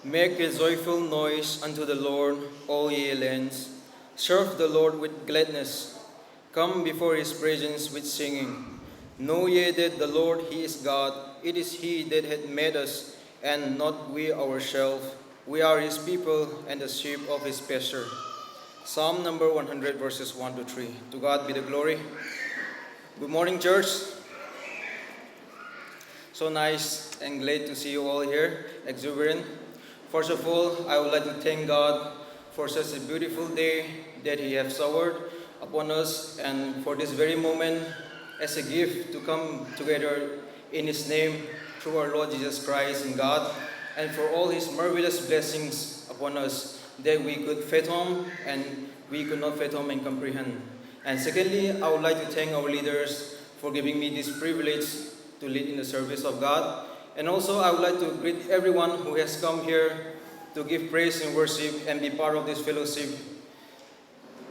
Make a joyful noise unto the Lord, all ye lands. Serve the Lord with gladness. Come before his presence with singing. Know ye that the Lord, he is God. It is he that hath made us, and not we ourselves. We are his people and the sheep of his pasture. Psalm number 100, verses 1 to 3. To God be the glory. Good morning, church. So nice and glad to see you all here, exuberant. First of all, I would like to thank God for such a beautiful day that He has showered upon us, and for this very moment as a gift to come together in His name through our Lord Jesus Christ and God, and for all His marvelous blessings upon us that we could fathom and we could not fathom and comprehend. And secondly, I would like to thank our leaders for giving me this privilege to lead in the service of God. And also, I would like to greet everyone who has come here to give praise and worship and be part of this fellowship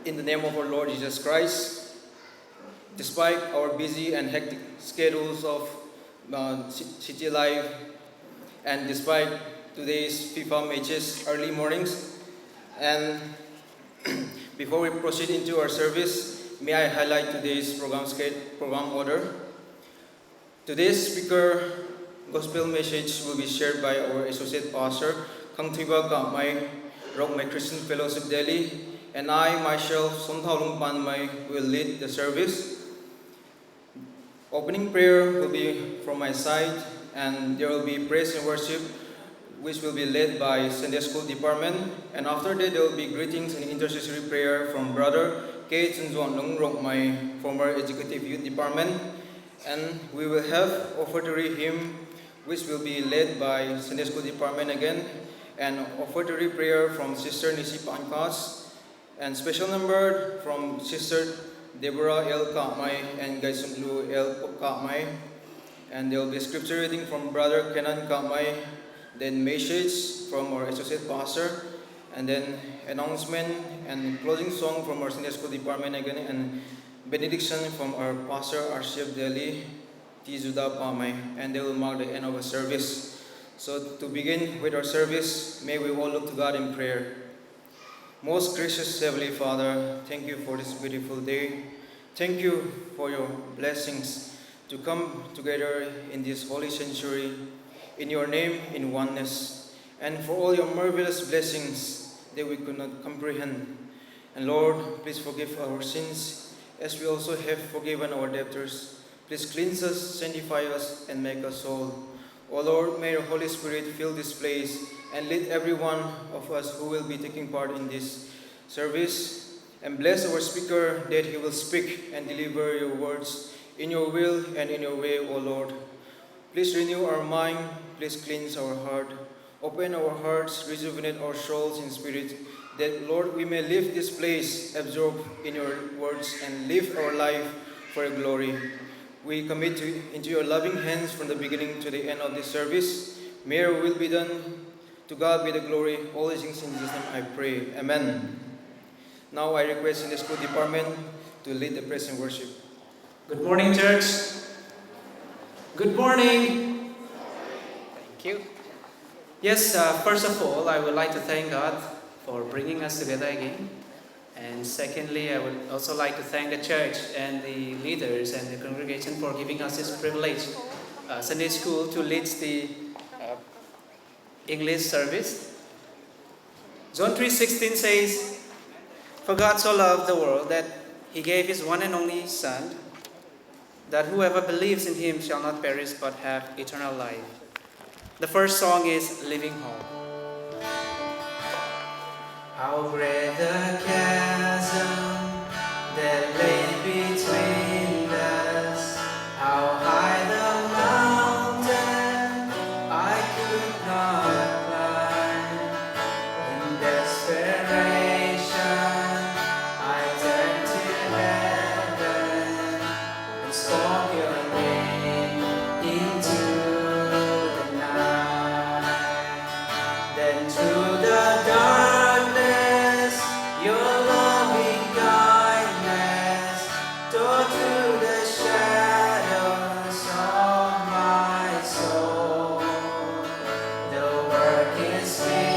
in the name of our Lord Jesus Christ. Despite our busy and hectic schedules of city life, and despite today's FIFA matches early mornings, and before we proceed into our service, may I highlight today's program order. Today's speaker gospel message will be shared by our associate pastor, Kang Thiba Kamai, Rongmei Christian Fellowship Delhi, and I myself, Somthaulung Panmai, will lead the service. Opening prayer will be from my side, and there will be praise and worship, which will be led by Sunday School Department. And after that, there will be greetings and intercessory prayer from Brother K. Chunzuan Lung Rongmei, former Executive Youth Department. And we will have offertory hymn, which will be led by Sunday School Department again, and offertory prayer from Sister Nisi Pankas, and special number from Sister Deborah L. Kamai and Gaisunglu L. Kamai. And there will be scripture reading from Brother Kenan Kamai, then message from our associate pastor, and then announcement and closing song from our Sunday School Department again, and benediction from our pastor, RCF Delhi, Tizuda Pamay, and they will mark the end of our service. So to begin with our service, may we all look to God in prayer. Most gracious Heavenly Father, thank you for this beautiful day. Thank you for your blessings to come together in this holy sanctuary, in your name, in oneness, and for all your marvelous blessings that we could not comprehend. And Lord, please forgive our sins, as we also have forgiven our debtors. Please cleanse us, sanctify us, and make us whole. O Lord, may your Holy Spirit fill this place and lead every one of us who will be taking part in this service. And bless our speaker that he will speak and deliver your words in your will and in your way, O Lord. Please renew our mind, please cleanse our heart, open our hearts, rejuvenate our souls in spirit, that, Lord, we may leave this place absorbed in your words and live our life for your glory. We commit into your loving hands from the beginning to the end of this service. May your will be done. To God be the glory. All these things in Jesus' name I pray. Amen. Now I request in the school department to lead the praise and worship. Good morning, church. Good morning. Thank you. Yes, first of all, I would like to thank God for bringing us together again. And secondly, I would also like to thank the church and the leaders and the congregation for giving us this privilege, Sunday school, to lead the English service. John 3:16 says, "For God so loved the world that He gave His one and only Son, that whoever believes in Him shall not perish but have eternal life." The first song is Living Hope. How great the chasm that lay between us, how high the mountain I could not climb. In desperation I turned to heaven and spoke your name into the night. Then through the darkness your loving kindness tore through the shadows of my soul. The work is finished.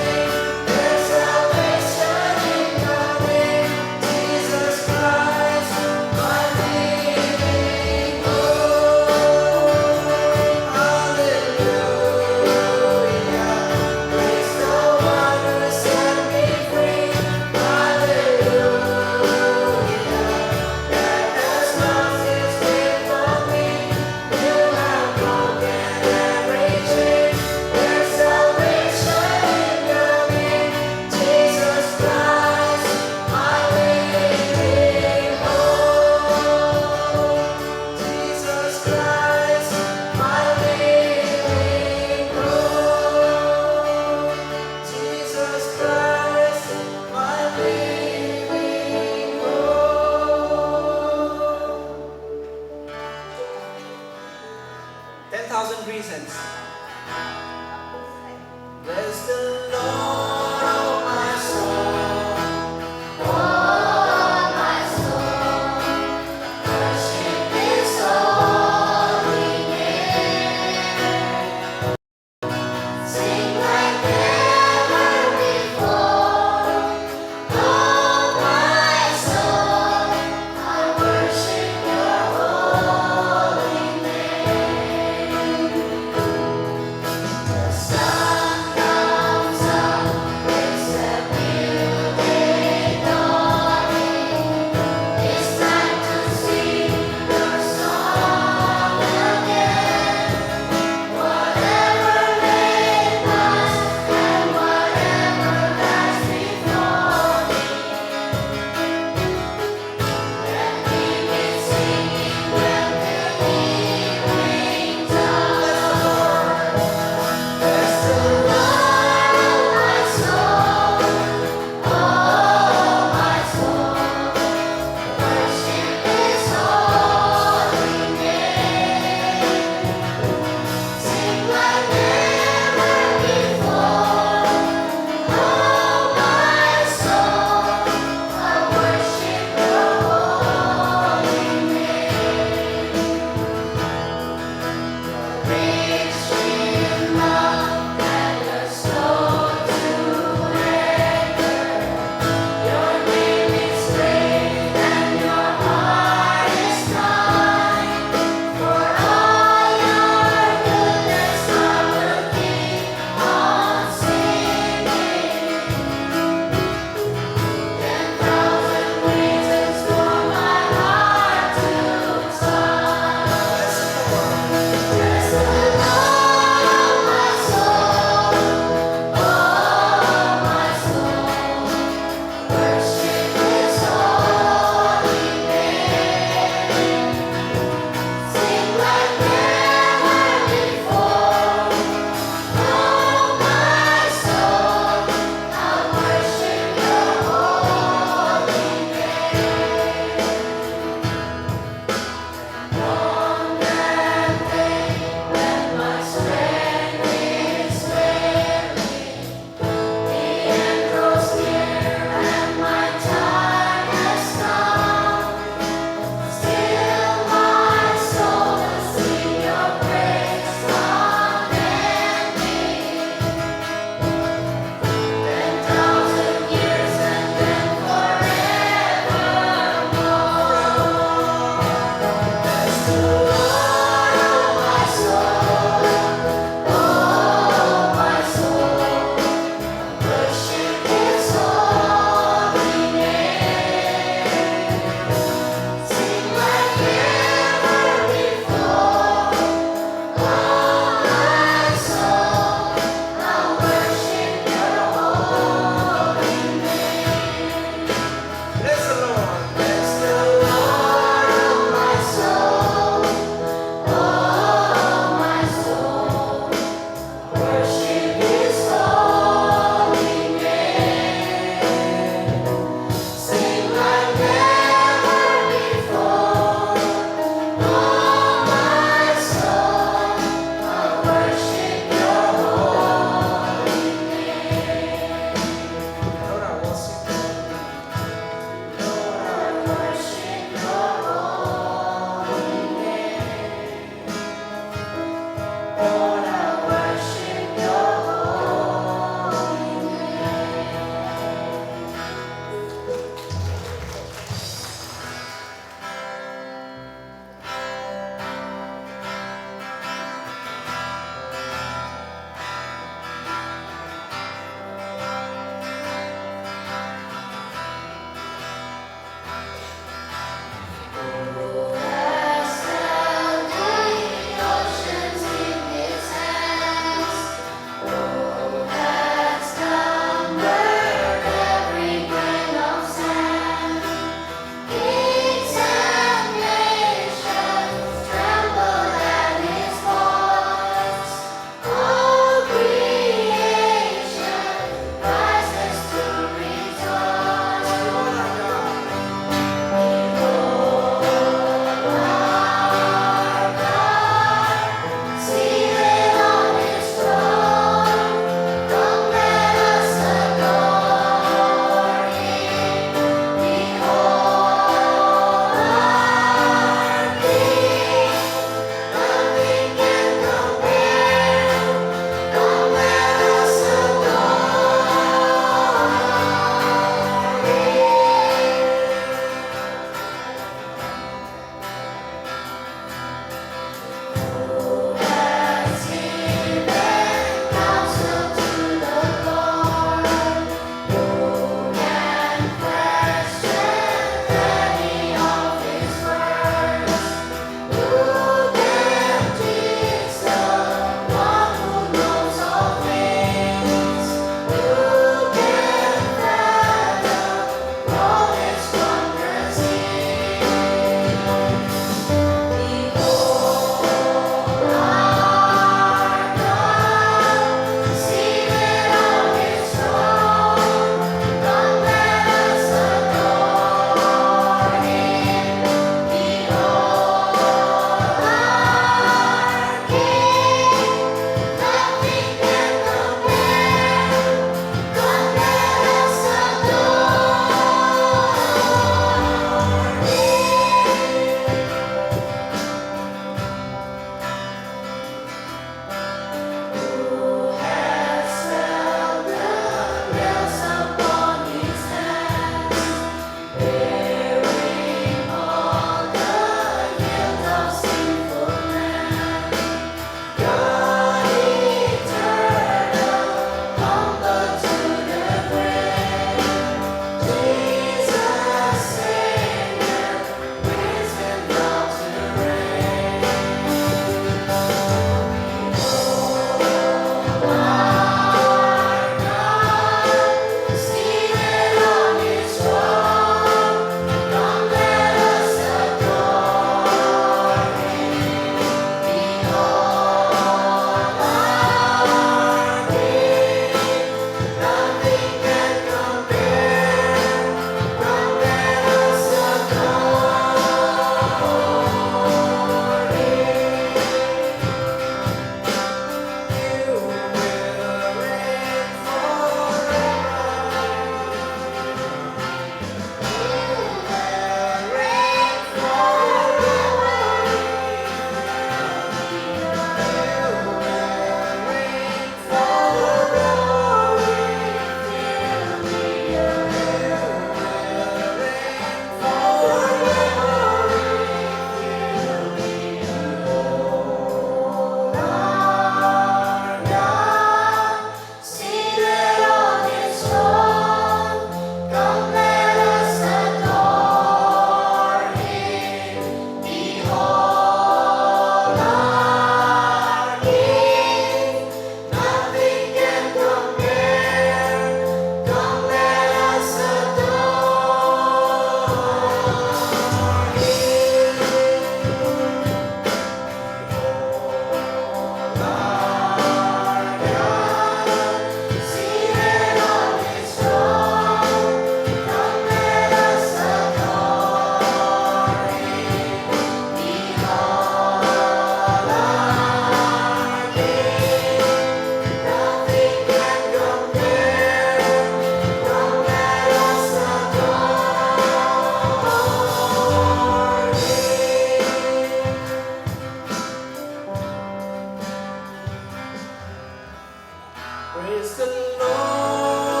Praise the Lord.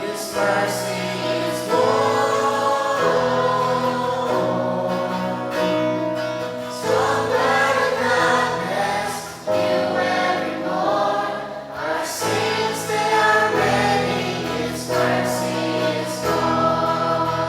His mercy is more. Stronger than madness, new every morn. Our sins they are many. His mercy is more.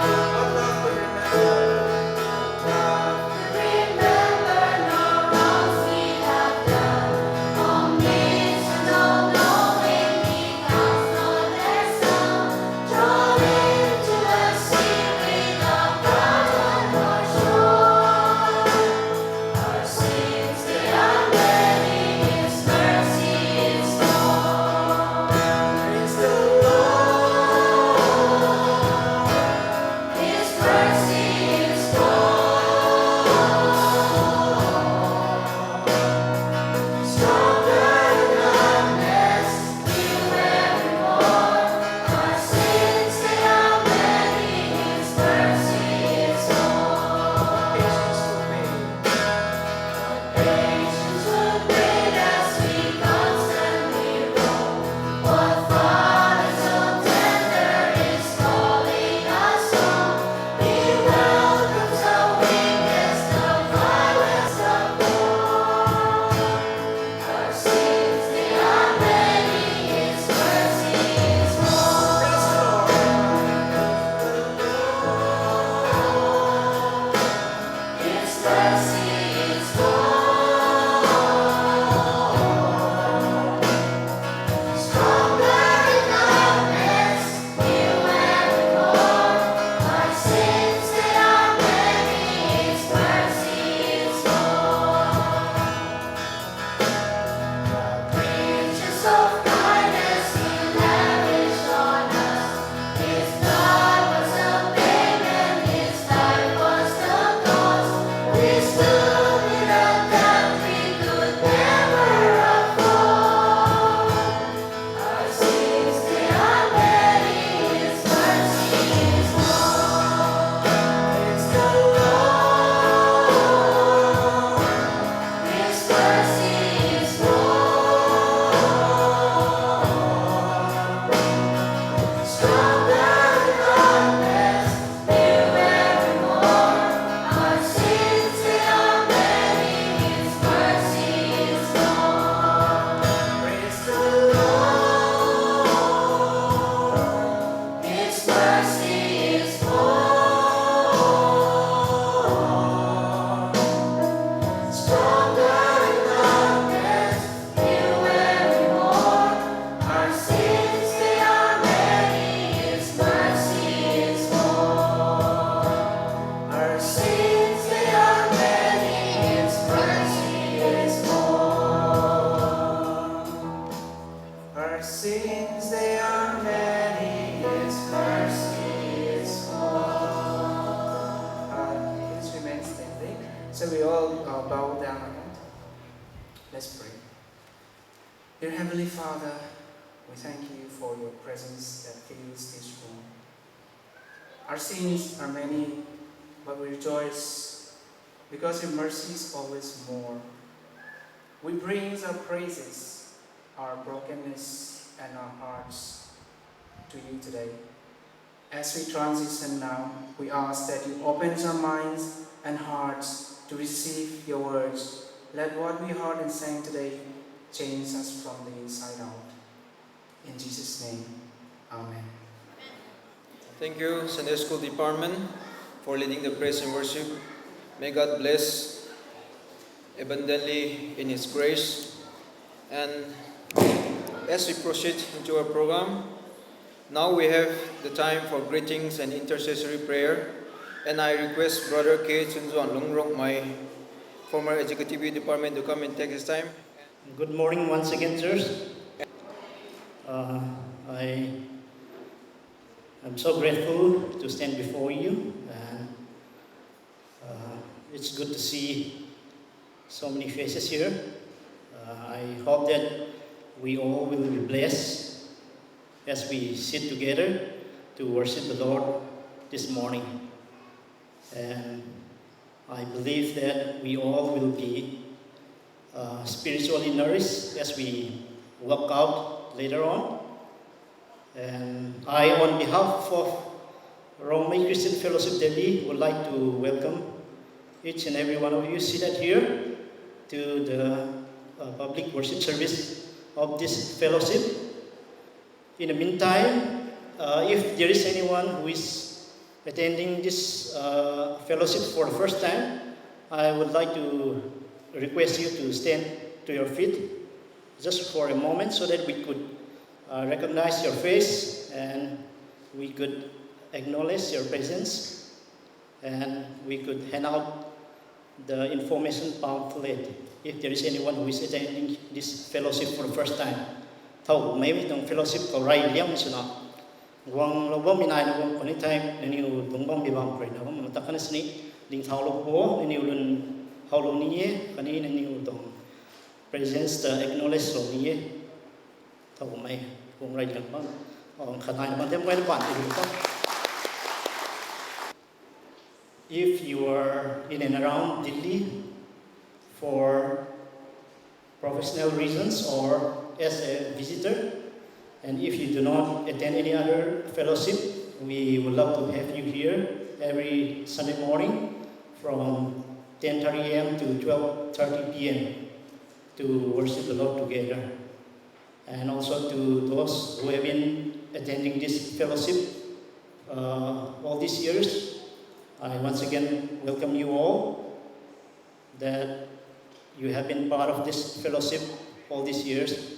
Remember no wrongs we have done. Omniscient, all-knowing, He counts not their sum. Drawn into a sea without pardon or shore. Our sins they are many, His mercy is more. Praise the Lord. His mercy is more. Stronger than madness, new every morn. Our sins they are many, His mercy is more. Patience would wait as we constantly roam. What Father so tender is calling us home. He welcomes the weakest, the vilest of poor. Our sins they are many, His mercy is more. His mercy is more. Stronger than darkness, new every morn. Our sins they are many, His mercy is more. Riches of kindness He lavished on us. His blood was the payment, His life was the cost. We stood in a debt we could never afford. Our sins they are many, His mercy is more. Praise the Lord. His mercy is more. Stronger than darkness, new every morn. Our sins they are many, His mercy is more. Praise the Lord. His mercy is more. Stronger than darkness, new every morn. Our sins they are many, His mercy is more. Our sins they are many, His mercy is more. Our sins they are many, His mercy is more. Please remain standing. So we all bow down our head. Let's pray. Dear Heavenly Father, we thank you for your presence that fills this room. Our sins are many, but we rejoice because your mercy is always more. We bring our praises, our brokenness, and our hearts to you today. As we transition now, we ask that you open our minds and hearts to receive your words. Let what we heard and sang today change us from the inside out. In Jesus' name, Amen. Thank you, Sunday School Department, for leading the praise and worship. May God bless abundantly in His grace. And as we proceed into our program, now we have the time for greetings and intercessory prayer. And I request Brother K. Chunzuan Long Rongmei, former Executive Department, to come and take his time. Good morning once again, sirs. I am so grateful to stand before you, and it's good to see so many faces here. I hope that we all will be blessed as we sit together to worship the Lord this morning. And I believe that we all will be spiritually nourished as we walk out later on. And I, on behalf of Rongmei Christian Fellowship Delhi, would like to welcome each and every one of you seated here to the public worship service of this fellowship. In the meantime, if there is anyone who is attending this fellowship for the first time, I would like to request you to stand to your feet just for a moment so that we could recognize your face and we could acknowledge your presence and we could hand out the information pamphlet if there is anyone who is attending this fellowship for the first time. Thâu mấy trong fellowship cầu ray liang misu na. Wang lo bom minai na wang koni time ni tung bom bi bam pray na wang takana sini ding thau lo po ni ulun how lo ni kani ni tong presence the acknowledge lo ni thâu mấy wang ray liang bam ong khanai na tem wai ban ti ko. If you are in and around Delhi for professional reasons or as a visitor, and if you do not attend any other fellowship, we would love to have you here every Sunday morning from 10:30 a.m. to 12:30 p.m. to worship the Lord together. And also to those who have been attending this fellowship all these years, I once again welcome you all, that you have been part of this fellowship all these years.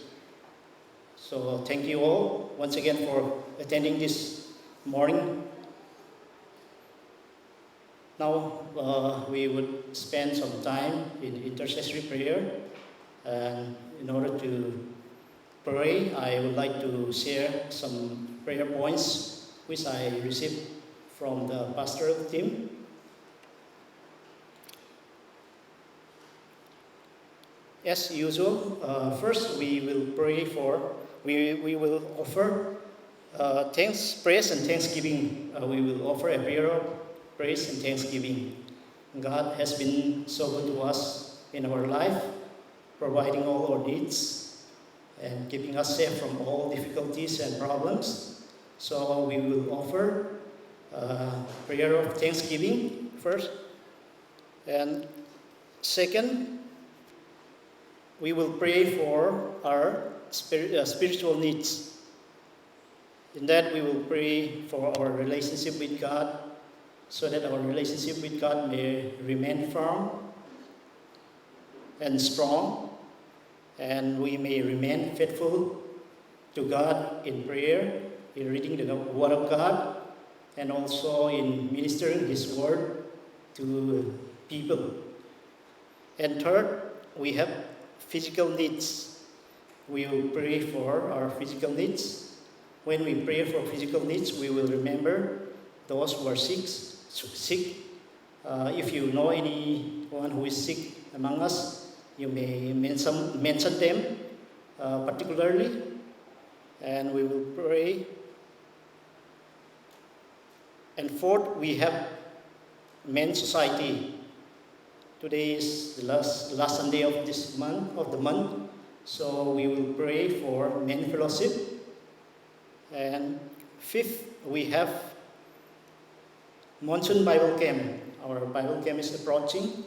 So thank you all once again for attending this morning. Now we would spend some time in intercessory prayer, and in order to pray, I would like to share some prayer points which I received from the pastoral team. As usual, first we will offer praise and thanksgiving. We will offer a prayer of praise and thanksgiving. God has been so good to us in our life, providing all our needs and keeping us safe from all difficulties and problems. So we will offer prayer of thanksgiving first, and second, we will pray for our spiritual needs. In that, we will pray for our relationship with God, so that our relationship with God may remain firm and strong, and we may remain faithful to God in prayer, in reading the Word of God, and also in ministering His Word to people. And third, we have physical needs. We will pray for our physical needs. When we pray for physical needs, we will remember those who are sick. If you know anyone who is sick among us, you may mention them particularly, and we will pray. And fourth, we have Men's Society. Today is the last Sunday of the month, so we will pray for Men Fellowship. And fifth, we have Monsoon Bible Camp. Our Bible camp is approaching.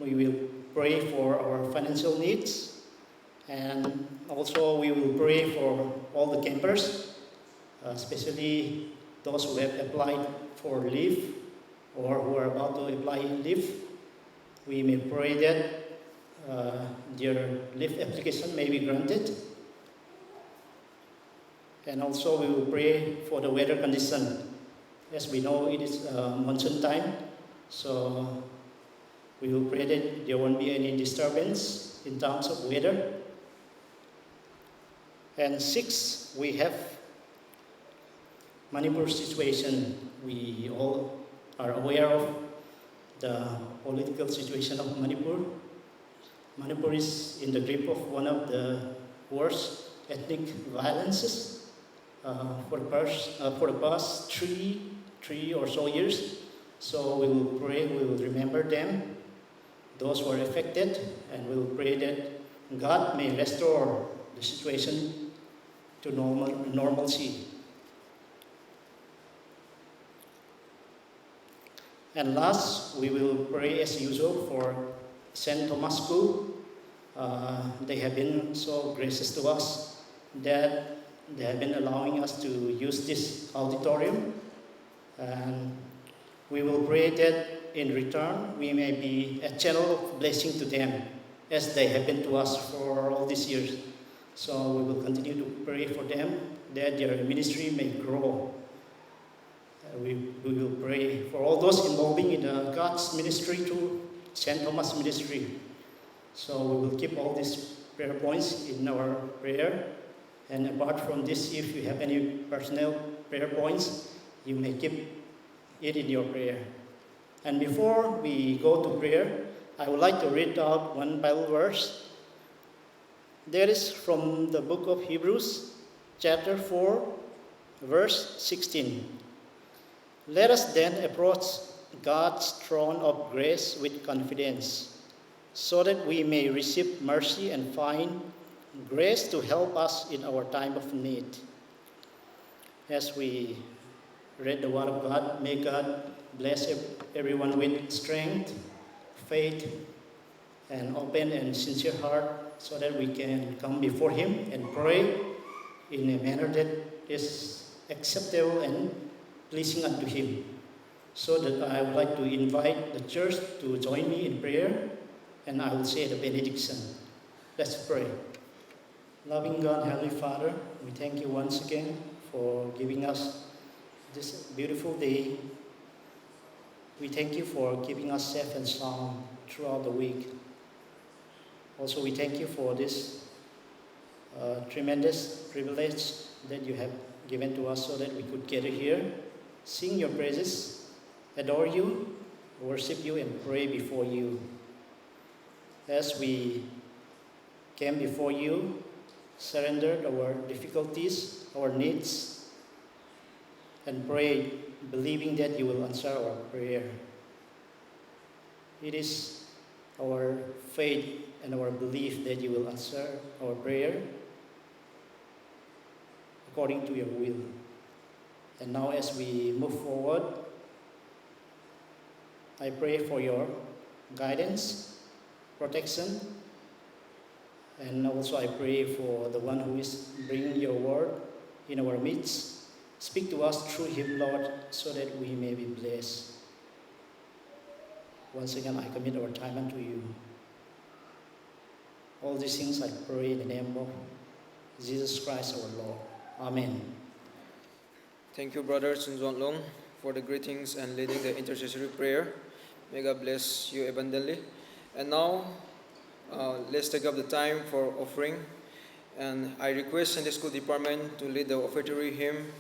We will pray for our financial needs, and also we will pray for all the campers, especially those who have applied for leave or who are about to apply leave. We may pray that their leave application may be granted. And also we will pray for the weather condition. As we know, it is monsoon time, so we will pray that there won't be any disturbance in terms of weather. And six, we have Manipur situation. We all are aware of the political situation of Manipur. Manipur is in the grip of one of the worst ethnic violences for the past three or so years. So we will pray, we will remember them, those who are affected, and we will pray that God may restore the situation to normalcy. And last, we will pray as usual for St. Thomas School. They have been so gracious to us that they have been allowing us to use this auditorium. And we will pray that in return we may be a channel of blessing to them as they have been to us for all these years. So we will continue to pray for them that their ministry may grow. We will pray for all those involving in God's ministry to St. Thomas Ministry. So we will keep all these prayer points in our prayer. And apart from this, if you have any personal prayer points, you may keep it in your prayer. And before we go to prayer, I would like to read out one Bible verse. That is from the book of Hebrews, chapter 4, verse 16. Let us then approach God's throne of grace with confidence, so that we may receive mercy and find grace to help us in our time of need. As we read the Word of God, may God bless everyone with strength, faith, and open and sincere heart, so that we can come before Him and pray in a manner that is acceptable and pleasing unto Him. So that I would like to invite the church to join me in prayer, and I will say the benediction. Let's pray. Loving God, Heavenly Father, we thank you once again for giving us this beautiful day. We thank you for keeping us safe and sound throughout the week. Also, we thank you for this tremendous privilege that you have given to us so that we could gather here, sing your praises, adore you, worship you, and pray before you. As we came before you, surrendered our difficulties, our needs, and prayed, believing that you will answer our prayer. It is our faith and our belief that you will answer our prayer according to your will. And now as we move forward, I pray for your guidance, protection, and also I pray for the one who is bringing your word in our midst. Speak to us through him, Lord, so that we may be blessed. Once again, I commit our time unto you. All these things I pray in the name of Jesus Christ our Lord. Amen. Thank you, Brother Sun Juan Long, for the greetings and leading the intercessory prayer. May God bless you abundantly. And now, let's take up the time for offering. And I request Sunday School Department to lead the offertory hymn.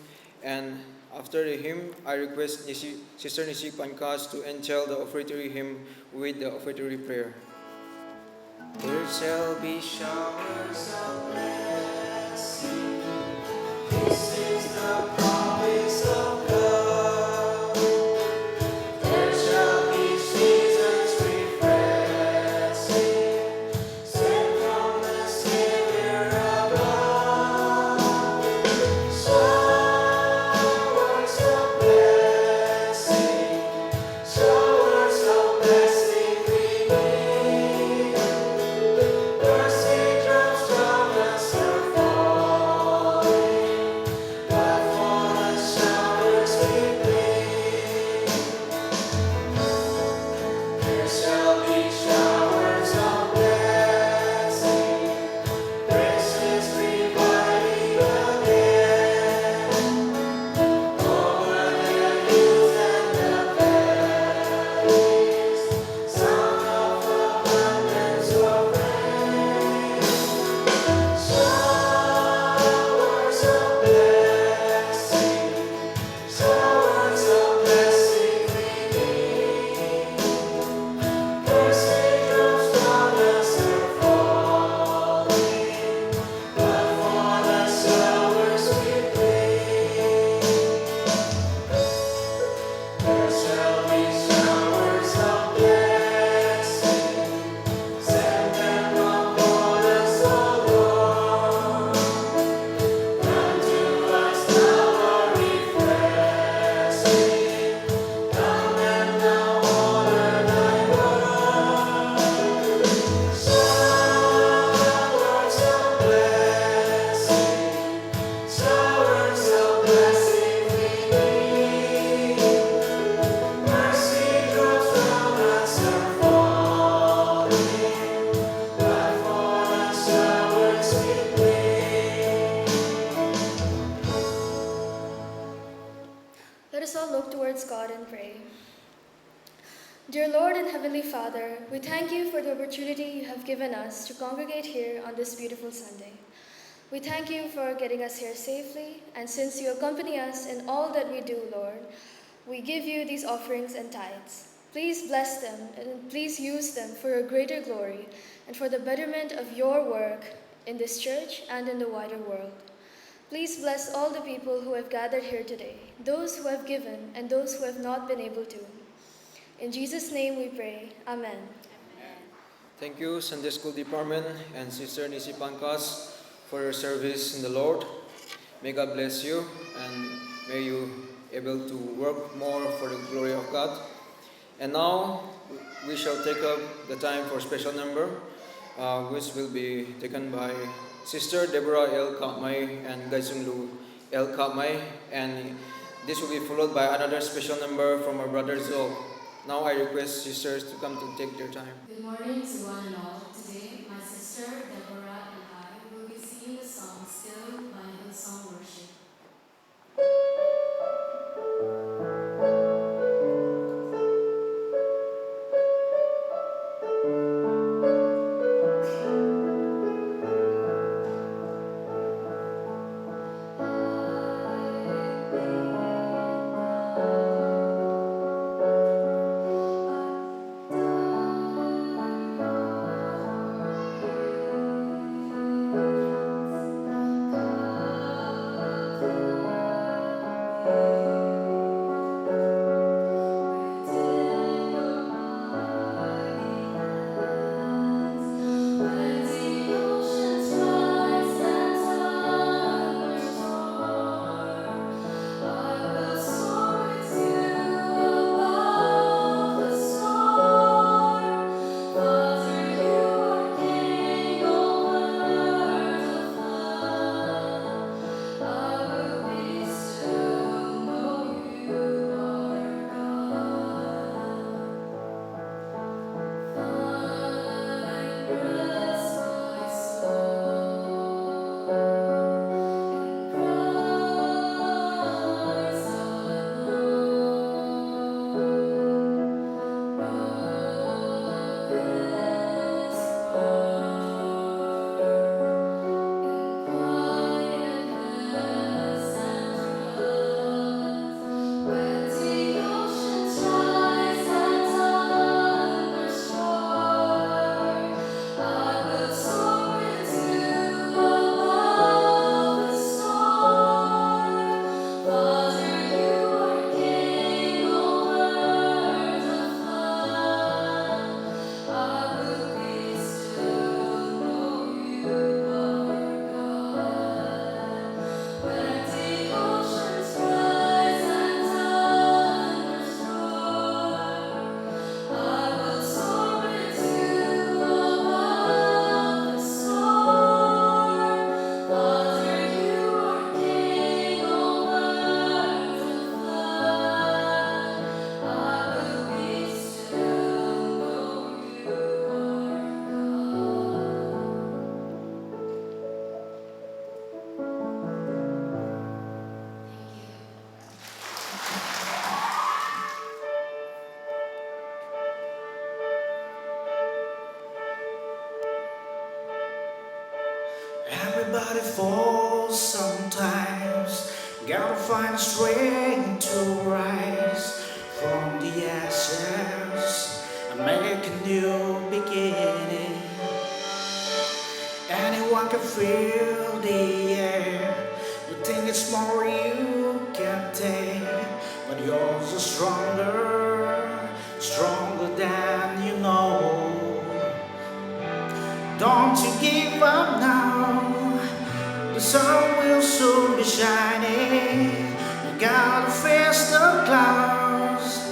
And after the hymn, I request Sister Nisi Pankas to entail the offertory hymn with the offertory prayer. There shall be showers of blessing. This is the promise of God. There shall be seasons refreshing, sent from the Savior above. Showers of blessing, showers of blessing we need. Mercy drops from the sky. look towards God and pray. Dear Lord and Heavenly Father, we thank you for the opportunity you have given us to congregate here on this beautiful Sunday. We thank you for getting us here safely, and since you accompany us in all that we do, Lord, we give you these offerings and tithes. Please bless them and please use them for your greater glory and for the betterment of your work in this church and in the wider world. Please bless all the people who have gathered here today, those who have given and those who have not been able to. In Jesus' name we pray. Amen. Thank you, Sunday School Department and Sister Nisi Pankas, for your service in the Lord. May God bless you and may you able to work more for the glory of God. And now we shall take up the time for special number, which will be taken by Sister Deborah L. Kapmai and Gaisunglu L. Kapmai, and this will be followed by another special number from our brother Zol. Now I request sisters to come to take their time. Good morning to one and all. Today, my sister Deborah and I will be singing the song Still by Hillsong Worship. Everybody falls sometimes. Gotta find strength to rise from the ashes and make a new beginning. Anyone can feel the air. You think it's more you can take, but yours is stronger, stronger than you know. Don't you give up now. The sun will soon be shining. You gotta face the clouds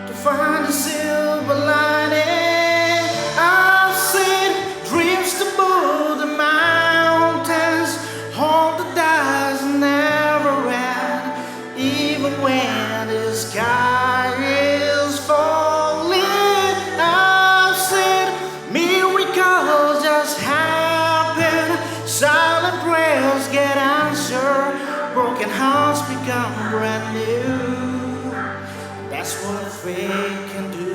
to find the silver lining. I've seen dreams to move the mountains. Hold the dice never end, even when the sky is falling. I've seen miracles just happen. Silent prayers get answered. Broken hearts become brand new. That's what faith can do.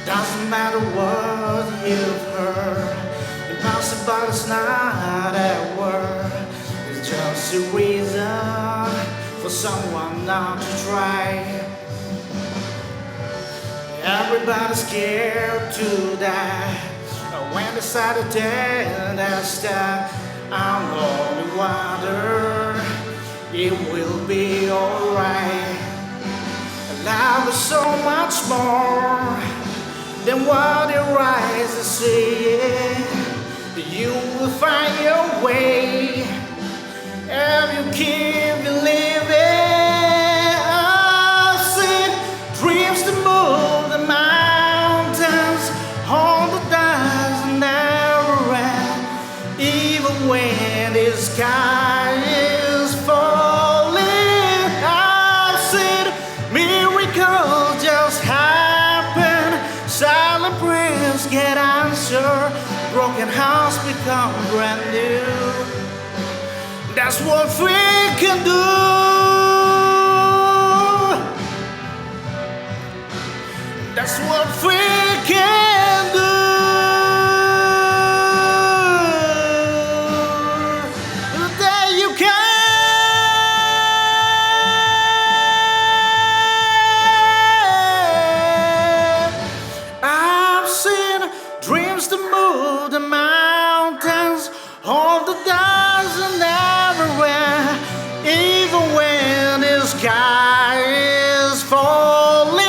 Doesn't matter what you've heard, impossible is not a word. It's just a reason for someone not to try. Everybody's scared to die. When they start to tell that stuff, I'm only wonder it will be alright. Life is so much more than what your eyes are seeing. You will find your way if you keep believing. I've seen dreams to move the mountains, hold the dice and never end, even when the sky is falling. I've seen miracles just happen, silent prayers get answered, broken hearts become brand new. That's what faith can do. That's what faith can do. There you can. I've seen dreams to move the mountains, hold the dice and everywhere, even when the sky is falling.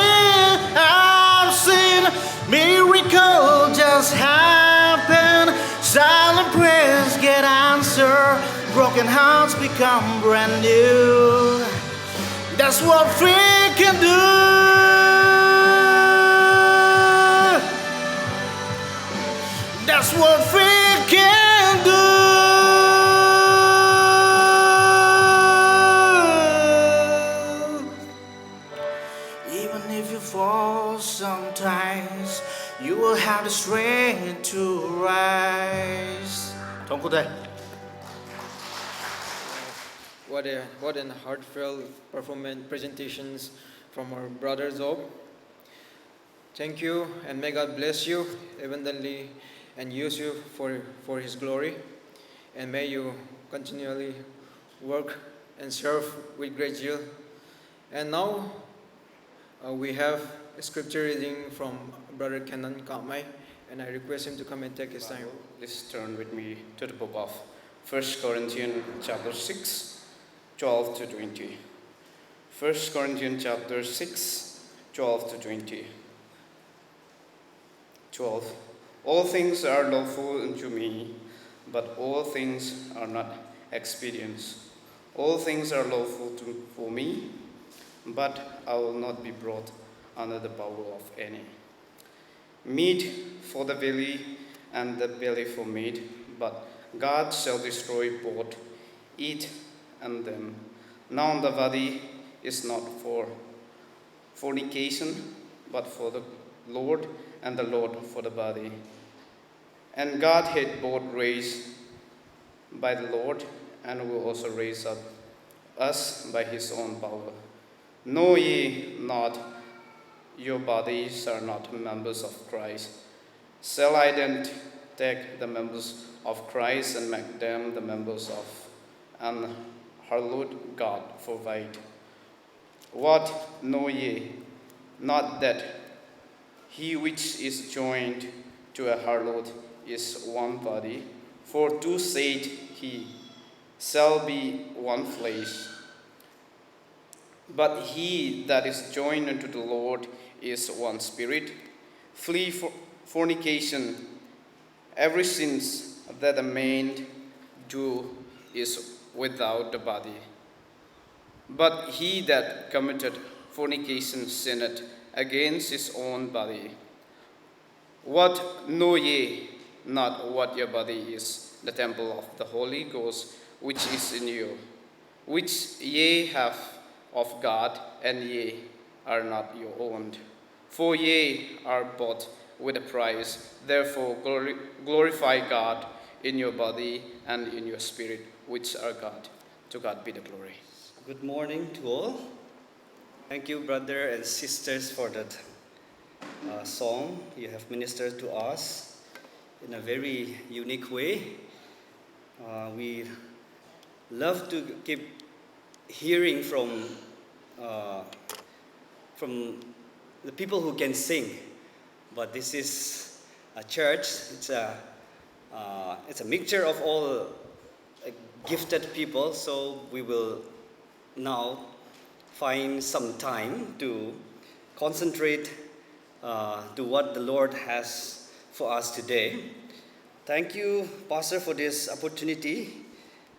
I've seen miracles just happen, silent prayers get answered, broken hearts become brand new. That's what faith can do. That's what faith can do. Even if you fall sometimes, you will have the strength to rise. Don't go there. What an heartfelt performance presentations from our brother Zob. Thank you, and may God bless you abundantly and use you for His glory. And may you continually work and serve with great zeal. And now we have a scripture reading from Brother Kenan Rongmei, and I request him to come and take his time. Please turn with me to the book of 1 Corinthians chapter 6, 12 to 20. 1 Corinthians chapter 6, 12 to 20. 12. All things are lawful unto me, but all things are not expedient. All things are lawful for me, but I will not be brought under the power of any. Meat for the belly, and the belly for meat, but God shall destroy both, eat and them. Now the body is not for fornication, but for the Lord, and the Lord for the body. And God hath both raised by the Lord, and will also raise up us by his own power. Know ye not your bodies are not members of Christ? Shall I then take the members of Christ and make them the members of an harlot? God forbid. What know ye not that he which is joined to a harlot is one body? For two said he, shall be one flesh. But he that is joined unto the Lord is one spirit. Flee fornication. Every sin that a man do is without the body. But he that committed fornication sinned against his own body. What know ye not what your body is? The temple of the Holy Ghost, which is in you, which ye have of God, and ye are not your own. For ye are bought with a price. Therefore glorify God in your body and in your spirit, which are God. To God be the glory. Good morning to all. Thank you, brother and sisters, for that song you have ministered to us in a very unique way. We love to keep hearing from the people who can sing, but this is a church. It's a mixture of all gifted people. So we will now find some time to concentrate to what the Lord has for us today. Thank you, Pastor, for this opportunity,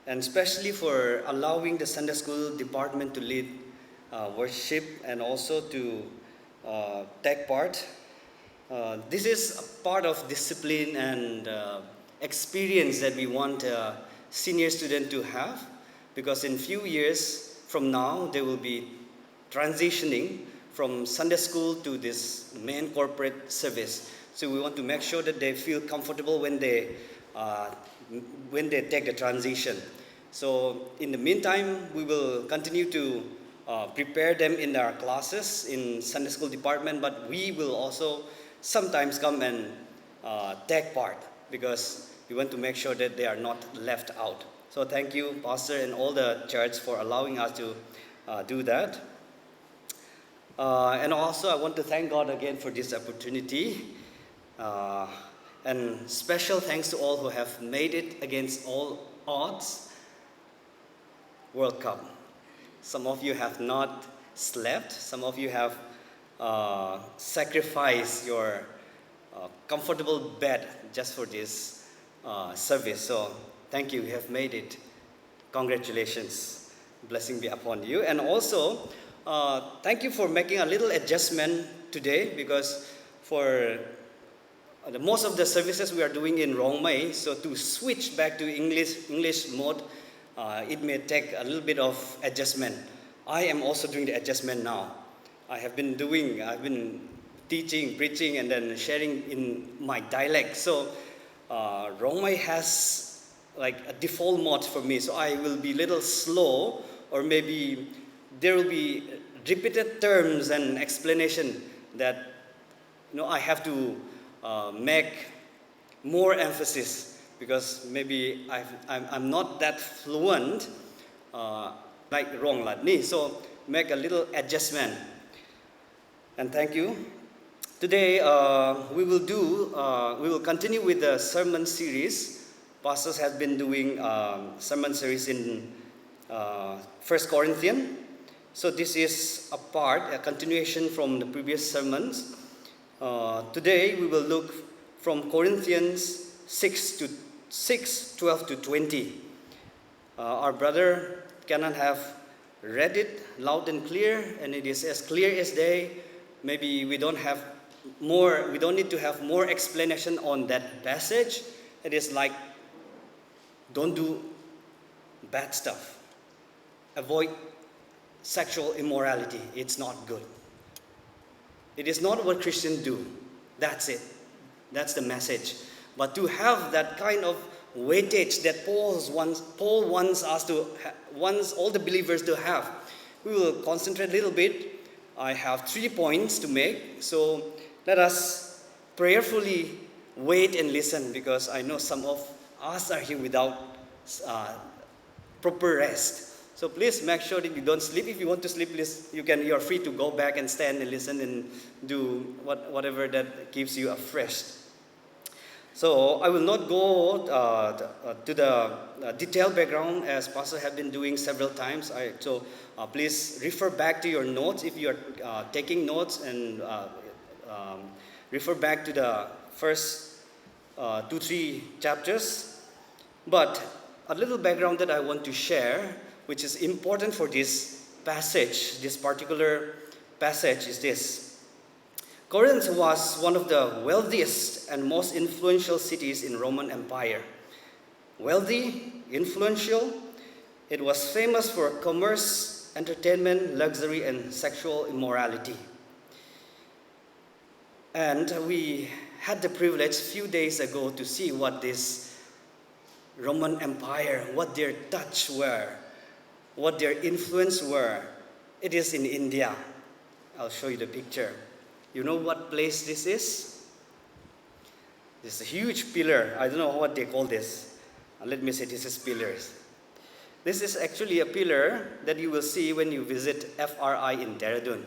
and especially for allowing the Sunday school department to lead worship and also to take part. This is a part of discipline and experience that we want a senior student to have, because in few years from now they will be transitioning from Sunday school to this main corporate service. So we want to make sure that they feel comfortable when they take the transition. So in the meantime, we will continue to prepare them in our classes in Sunday school department, but we will also sometimes come and take part, because we want to make sure that they are not left out. So thank you, Pastor, and all the church for allowing us to do that. And also I want to thank God again for this opportunity. And special thanks to all who have made it against all odds. World Cup. Some of you have not slept. Some of you have sacrificed your comfortable bed just for this service. So thank you. You have made it. Congratulations. Blessing be upon you. And also, thank you for making a little adjustment today, because for most of the services we are doing in Rongmei, so to switch back to English mode, it may take a little bit of adjustment. I am also doing the adjustment now. I've been teaching, preaching, and then sharing in my dialect. So Rongmei has like a default mode for me. So I will be a little slow, or maybe there will be repeated terms and explanation that I have to make more emphasis, because maybe I'm not that fluent like Rong Ladni. So make a little adjustment. And thank you. Today we will continue with the sermon series. Pastors have been doing sermon series in 1 Corinthians. So this is a continuation from the previous sermons. Today we will look from Corinthians 6:12 to 20. Our brother Canon have read it loud and clear, and it is as clear as day. Maybe we don't need to have more explanation on that passage. It is like, don't do bad stuff. Avoid sexual immorality. It's not good. It is not what Christians do. That's it. That's the message. But to have that kind of weightage that Paul wants all the believers to have, we will concentrate a little bit. I have 3 points to make. So let us prayerfully wait and listen, because I know some of us are here without proper rest. So please make sure that you don't sleep. If you want to sleep, please, you are free to go back and stand and listen and do whatever that keeps you afresh. So I will not go to the detailed background as Pastor have been doing several times. So please refer back to your notes if you are taking notes, and refer back to the first 2-3 chapters. But a little background that I want to share, which is important for this passage, this particular passage, is this. Corinth was one of the wealthiest and most influential cities in Roman Empire. Wealthy, influential, it was famous for commerce, entertainment, luxury, and sexual immorality. And we had the privilege a few days ago to see what this Roman Empire, what their touch were, what their influence were. It is in India. I'll show you the picture. You know what place this is? This is a huge pillar. I don't know what they call this. Let me say this is pillars. This is actually a pillar that you will see when you visit FRI in Dehradun.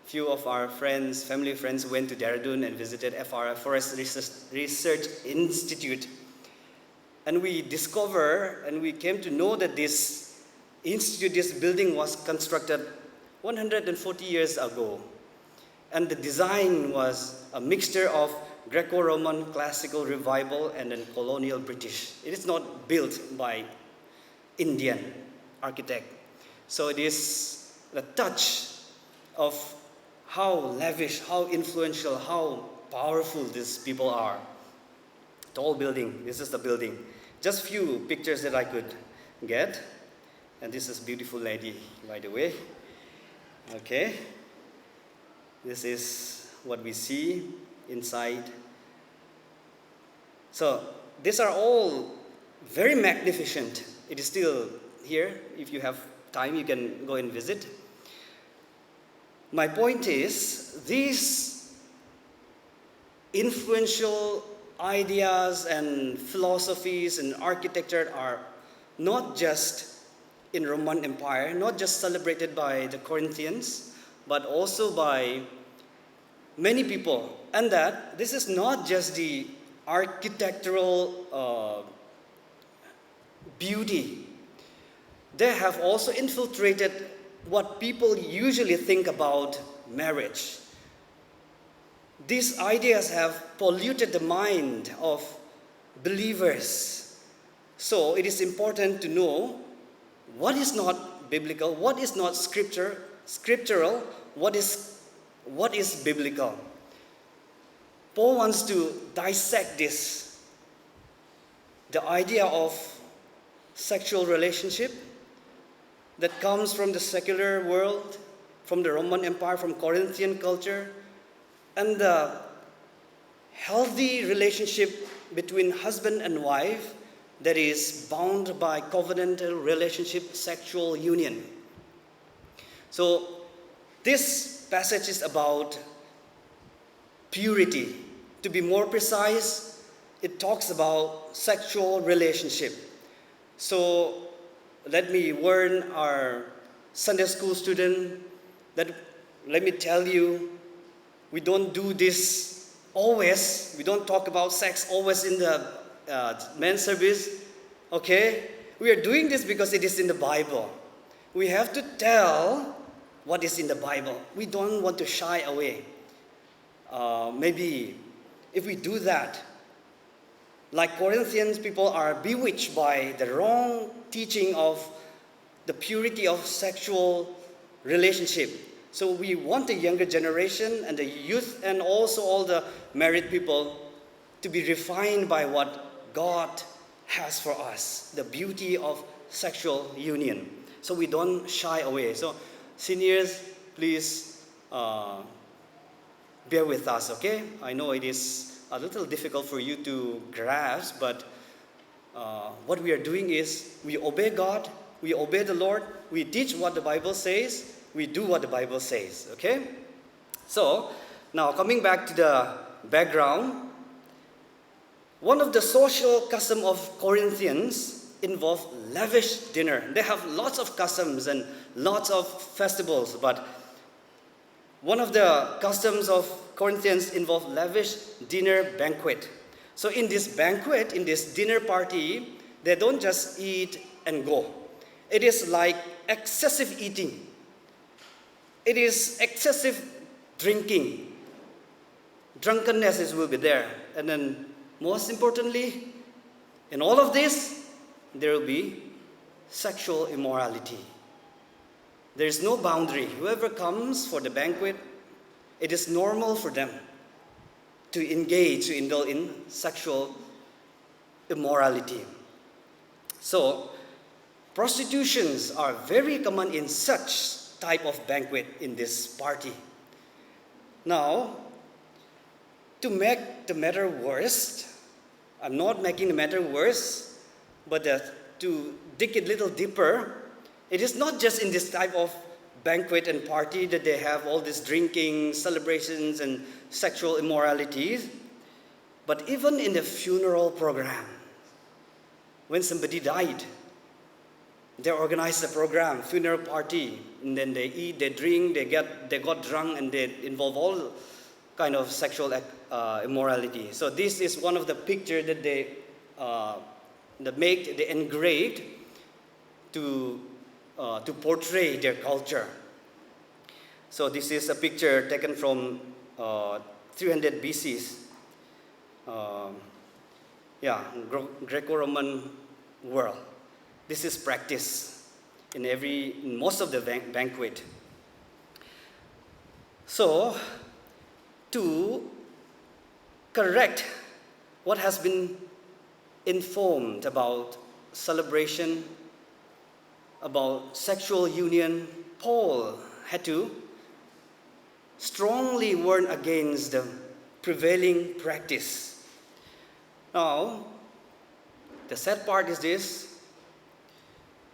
Few of our friends, family friends, went to Dehradun and visited FRI, Forest Research Institute. And we discover and we came to know that this institute, this building was constructed 140 years ago. And the design was a mixture of Greco-Roman classical revival and then colonial British. It is not built by Indian architect. So it is the touch of how lavish, how influential, how powerful these people are. Tall building, this is the building. Just few pictures that I could get. And this is beautiful lady, by the way. Okay. This is what we see inside. So these are all very magnificent. It is still here. If you have time, you can go and visit. My point is, these influential ideas and philosophies and architecture are not just in Roman Empire, not just celebrated by the Corinthians, but also by many people. And that this is not just the architectural beauty. They have also infiltrated what people usually think about marriage. These ideas have polluted the mind of believers. So it is important to know what is not biblical, what is not scriptural, what is biblical. Paul wants to dissect this. The idea of sexual relationship that comes from the secular world, from the Roman Empire, from Corinthian culture, and the healthy relationship between husband and wife that is bound by covenantal relationship, sexual union. So this passage is about purity. To be more precise, it talks about sexual relationship. So let me warn our Sunday school student that, let me tell you, we don't do this always. We don't talk about sex always in the men's service. Okay? We are doing this because it is in the Bible. We have to tell what is in the Bible. We don't want to shy away. Maybe if we do that, like Corinthians, people are bewitched by the wrong teaching of the purity of sexual relationship. So we want the younger generation and the youth and also all the married people to be refined by what God has for us, the beauty of sexual union. So we don't shy away. So seniors, please bear with us, okay? I know it is a little difficult for you to grasp, but what we are doing is we obey God, we obey the Lord, we teach what the Bible says, we do what the Bible says, okay? So, now coming back to the background, one of the social customs of Corinthians involved lavish dinner. They have lots of customs and lots of festivals, but one of the customs of Corinthians involved lavish dinner banquet. So in this banquet, in this dinner party, they don't just eat and go. It is like excessive eating. It is excessive drinking. Drunkenness will be there. And then most importantly, in all of this, there will be sexual immorality. There is no boundary. Whoever comes for the banquet, it is normal for them to engage, to indulge in sexual immorality. So, prostitutions are very common in such type of banquet in this party. Now, to make the matter worse, I'm not making the matter worse, But to dig a little deeper, it is not just in this type of banquet and party that they have all this drinking, celebrations, and sexual immoralities, but even in the funeral program. When somebody died, they organized a program, funeral party, and then they eat, they drink, they got drunk, and they involve all kind of sexual immorality. So this is one of the pictures that they engraved to portray their culture. So this is a picture taken from 300 BC. Greco-Roman world. This is practice in most of the banquet. So, to correct what has been informed about celebration, about sexual union, Paul had to strongly warn against the prevailing practice. Now, the sad part is this.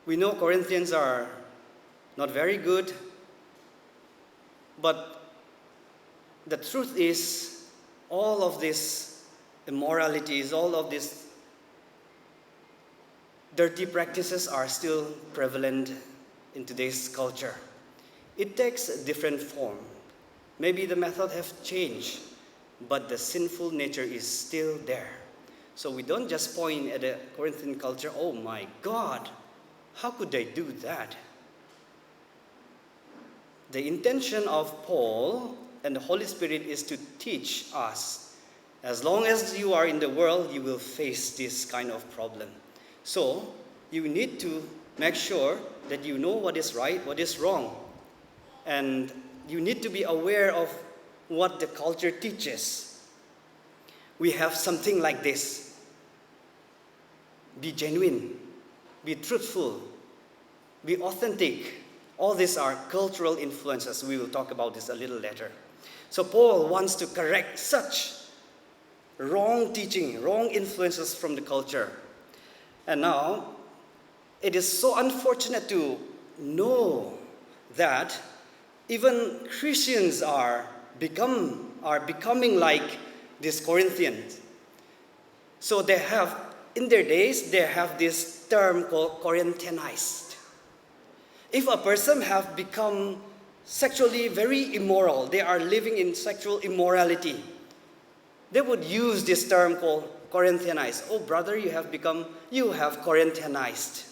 We know Corinthians are not very good, but the truth is, all of these immoralities, all of these dirty practices are still prevalent in today's culture. It takes a different form. Maybe the method have changed, but the sinful nature is still there. So we don't just point at the Corinthian culture, oh my God, how could they do that? The intention of Paul and the Holy Spirit is to teach us, as long as you are in the world, you will face this kind of problem. So you need to make sure that you know what is right, what is wrong. And you need to be aware of what the culture teaches. We have something like this. Be genuine, be truthful, be authentic. All these are cultural influences. We will talk about this a little later. So Paul wants to correct such wrong teaching, wrong influences from the culture. And now, it is so unfortunate to know that even Christians are becoming like these Corinthians. So they have, in their days, they have this term called Corinthianized. If a person have become sexually very immoral, they are living in sexual immorality, they would use this term called Corinthianized. Oh, brother, you have Corinthianized.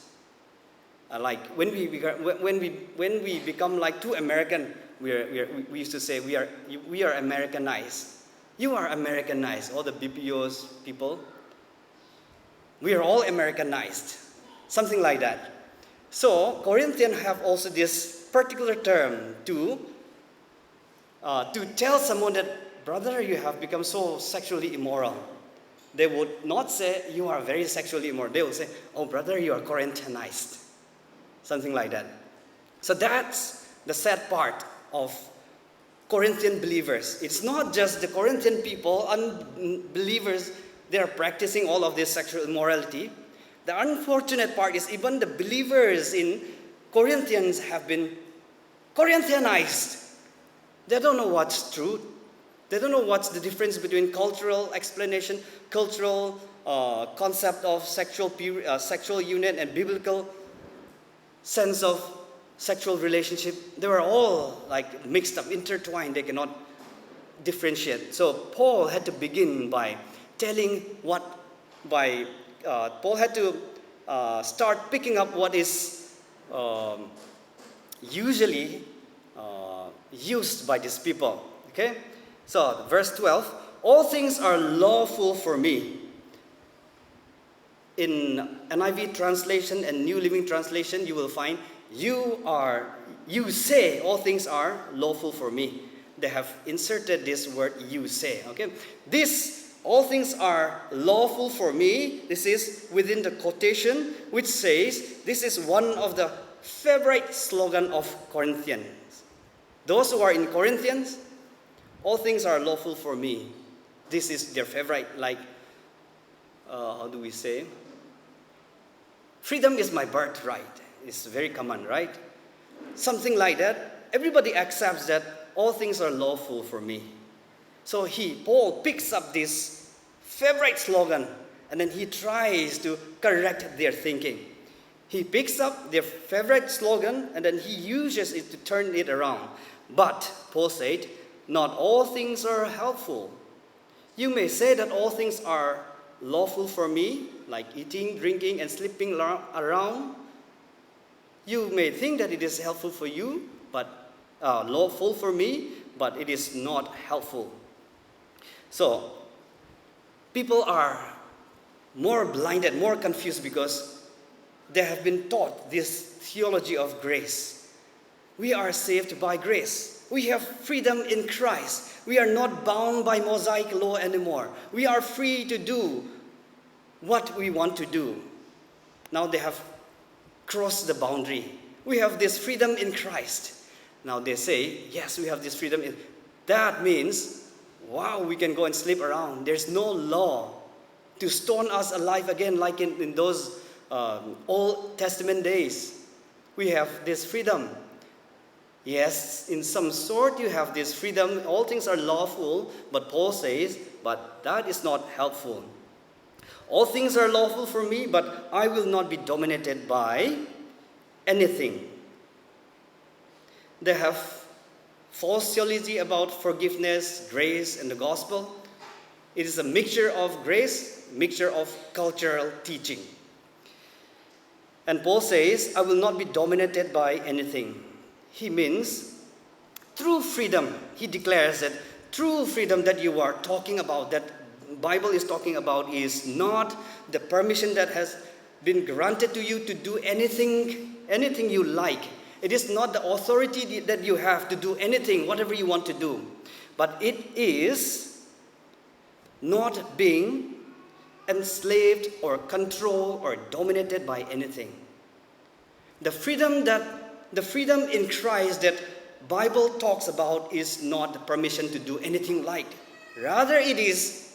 Like when we become like too American, we used to say we are Americanized. You are Americanized. All the BPOs people, we are all Americanized. Something like that. So Corinthians have also this particular term to tell someone that, brother, you have become so sexually immoral. They would not say you are very sexually immoral. They would say, oh, brother, you are Corinthianized. Something like that. So that's the sad part of Corinthian believers. It's not just the Corinthian people, unbelievers, they are practicing all of this sexual immorality. The unfortunate part is even the believers in Corinthians have been Corinthianized. They don't know what's truth. They don't know what's the difference between cultural explanation, cultural concept of sexual union, and biblical sense of sexual relationship. They were all like mixed up, intertwined. They cannot differentiate. So Paul had to begin by Paul had to start picking up what is usually used by these people. Okay? So, verse 12, all things are lawful for me. In NIV translation and New Living Translation, you will find, you say all things are lawful for me. They have inserted this word, you say. Okay? All things are lawful for me. This is within the quotation, which says, this is one of the favorite slogan of Corinthians. Those who are in Corinthians, all things are lawful for me. This is their favorite, like, how do we say? freedom is my birthright. It's very common, right? Something like that. Everybody accepts that all things are lawful for me. So Paul picks up this favorite slogan and then he tries to correct their thinking. He picks up their favorite slogan and then he uses it to turn it around. But, Paul said, not all things are helpful. You may say that all things are lawful for me, like eating, drinking, and sleeping around. You may think that it is helpful for you, but lawful for me, but it is not helpful. So, people are more blinded, more confused because they have been taught this theology of grace. We are saved by grace. We have freedom in Christ. We are not bound by Mosaic law anymore. We are free to do what we want to do. Now they have crossed the boundary. We have this freedom in Christ. Now they say, yes, we have this freedom. That means, wow, we can go and sleep around. There's no law to stone us alive again like in those Old Testament days. We have this freedom. Yes, in some sort you have this freedom. All things are lawful, but Paul says, but that is not helpful. All things are lawful for me, but I will not be dominated by anything. They have false theology about forgiveness, grace, and the gospel. It is a mixture of grace, mixture of cultural teaching. And Paul says, I will not be dominated by anything. He means true freedom. He declares that true freedom that you are talking about, that Bible is talking about, is not the permission that has been granted to you to do anything you like. It is not the authority that you have to do anything, whatever you want to do. But it is not being enslaved or controlled or dominated by anything. The freedom in Christ that Bible talks about is not the permission to do anything like. Rather, it is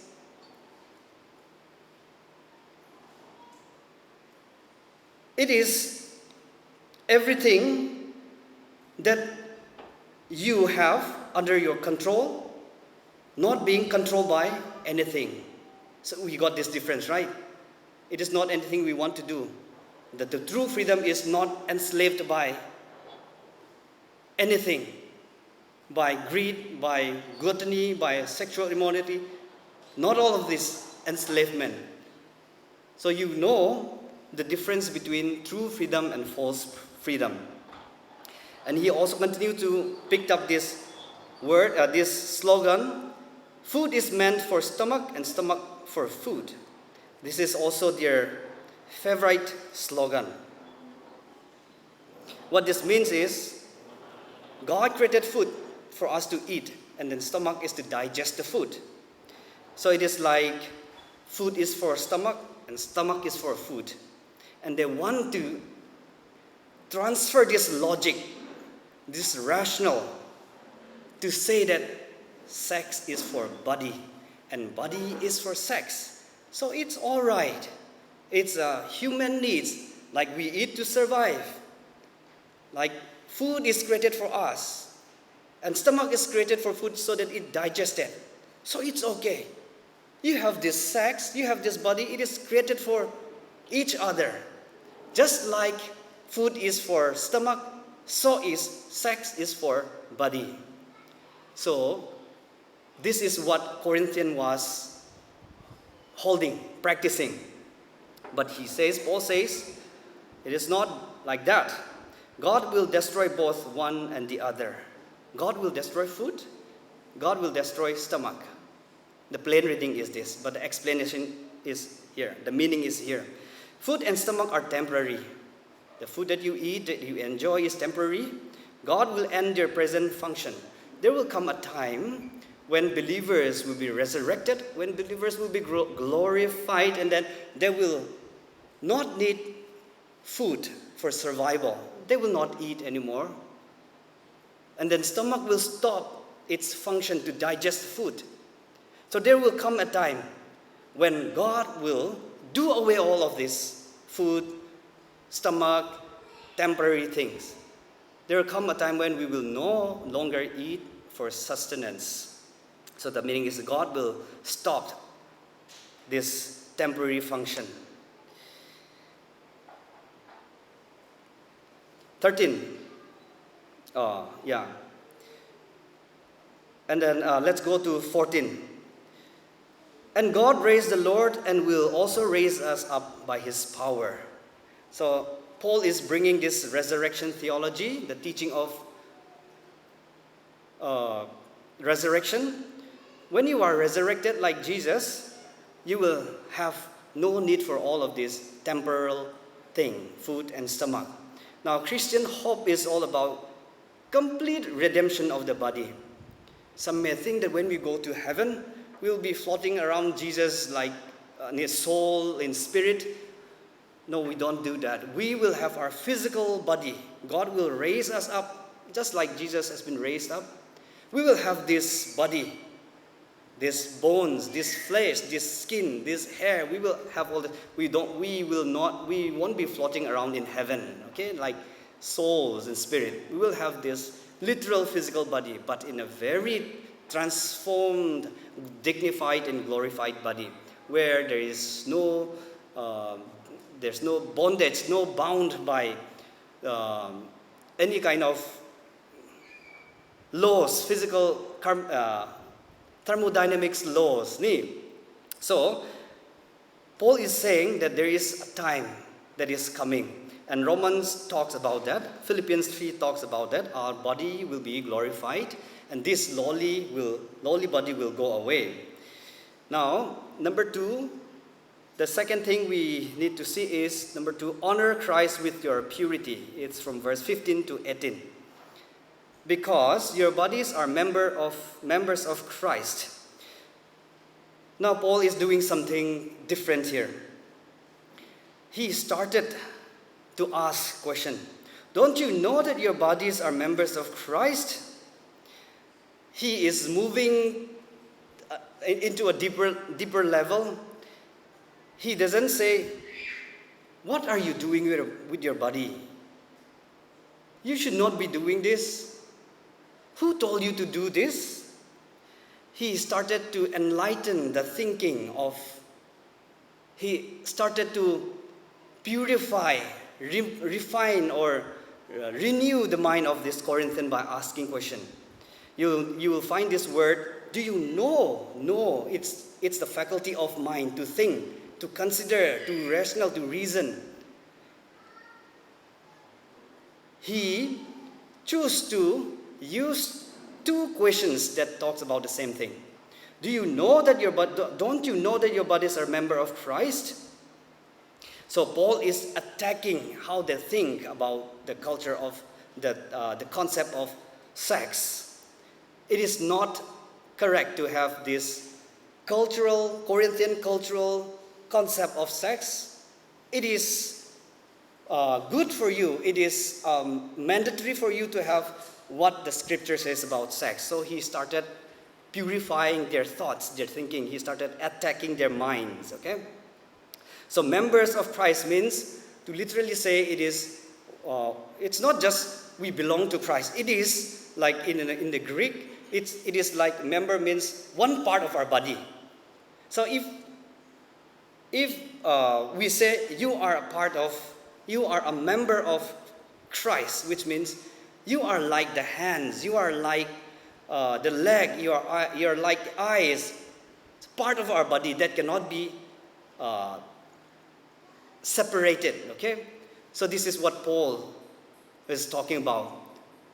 everything that you have under your control, not being controlled by anything. So we got this difference, right? It is not anything we want to do. That the true freedom is not enslaved by anything, by greed, by gluttony, by sexual immorality. Not all of this enslavement. So you know the difference between true freedom and false freedom. And he also continued to pick up this word, this slogan, food is meant for stomach and stomach for food. This is also their favorite slogan. What this means is, God created food for us to eat, and then stomach is to digest the food. So it is like food is for stomach, and stomach is for food. And they want to transfer this logic, this rational, to say that sex is for body, and body is for sex. So it's all right. It's human needs, like we eat to survive. Like food is created for us, and stomach is created for food so that it digests it. So it's okay. You have this sex, you have this body, it is created for each other. Just like food is for stomach, so is sex is for body. So this is what Corinthian was holding, practicing. But Paul says, it is not like that. God will destroy both one and the other. God will destroy food. God will destroy stomach. The plain reading is this, but the explanation is here. The meaning is here. Food and stomach are temporary. The food that you eat, that you enjoy, is temporary. God will end their present function. There will come a time when believers will be resurrected, when believers will be glorified, and then they will not need food for survival. They will not eat anymore. And then stomach will stop its function to digest food. So there will come a time when God will do away all of this food, stomach, temporary things. There will come a time when we will no longer eat for sustenance. So the meaning is God will stop this temporary function. 13. Yeah. And then let's go to 14. And God raised the Lord and will also raise us up by his power. So Paul is bringing this resurrection theology, the teaching of resurrection. When you are resurrected like Jesus, you will have no need for all of this temporal thing, food and stomach. Now, Christian hope is all about complete redemption of the body. Some may think that when we go to heaven, we'll be floating around Jesus like in his soul, in spirit. No, we don't do that. We will have our physical body. God will raise us up, just like Jesus has been raised up. We will have this body, these bones, this flesh, this skin, this hair. We will have all that. We won't be floating around in heaven, okay? Like souls and spirit. We will have this literal physical body, but in a very transformed, dignified, and glorified body, where there is no bondage, no bound by any kind of laws, physical thermodynamics laws. So, Paul is saying that there is a time that is coming. And Romans talks about that. Philippians 3 talks about that. Our body will be glorified, and this lowly body will go away. Now, number 2, the second thing we need to see is, number 2, honor Christ with your purity. It's from verse 15 to 18. Because your bodies are members of Christ. Now, Paul is doing something different here. He started to ask question. Don't you know that your bodies are members of Christ? He is moving into a deeper level. He doesn't say, what are you doing with your body? You should not be doing this. Who told you to do this? He started to enlighten the thinking he started to purify, refine, or renew the mind of this Corinthian by asking question. You will find this word, do you know? No, it's the faculty of mind to think, to consider, to rational, to reason. He chose to use 2 questions that talks about the same thing. Don't you know that your bodies are member of Christ? So Paul is attacking how they think about the culture of the concept of sex. It is not correct to have this Corinthian cultural concept of sex. It is good for you. It is mandatory for you to have what the scripture says about sex. So he started purifying their thoughts, their thinking. He started attacking their minds, okay? So members of Christ means to literally say it is, it's not just we belong to Christ. It is like in the Greek, it is like member means one part of our body. So if we say you are a member of Christ, which means you are like the hands, you are like the leg, you are like the eyes. It's part of our body that cannot be separated, okay? So this is what Paul is talking about.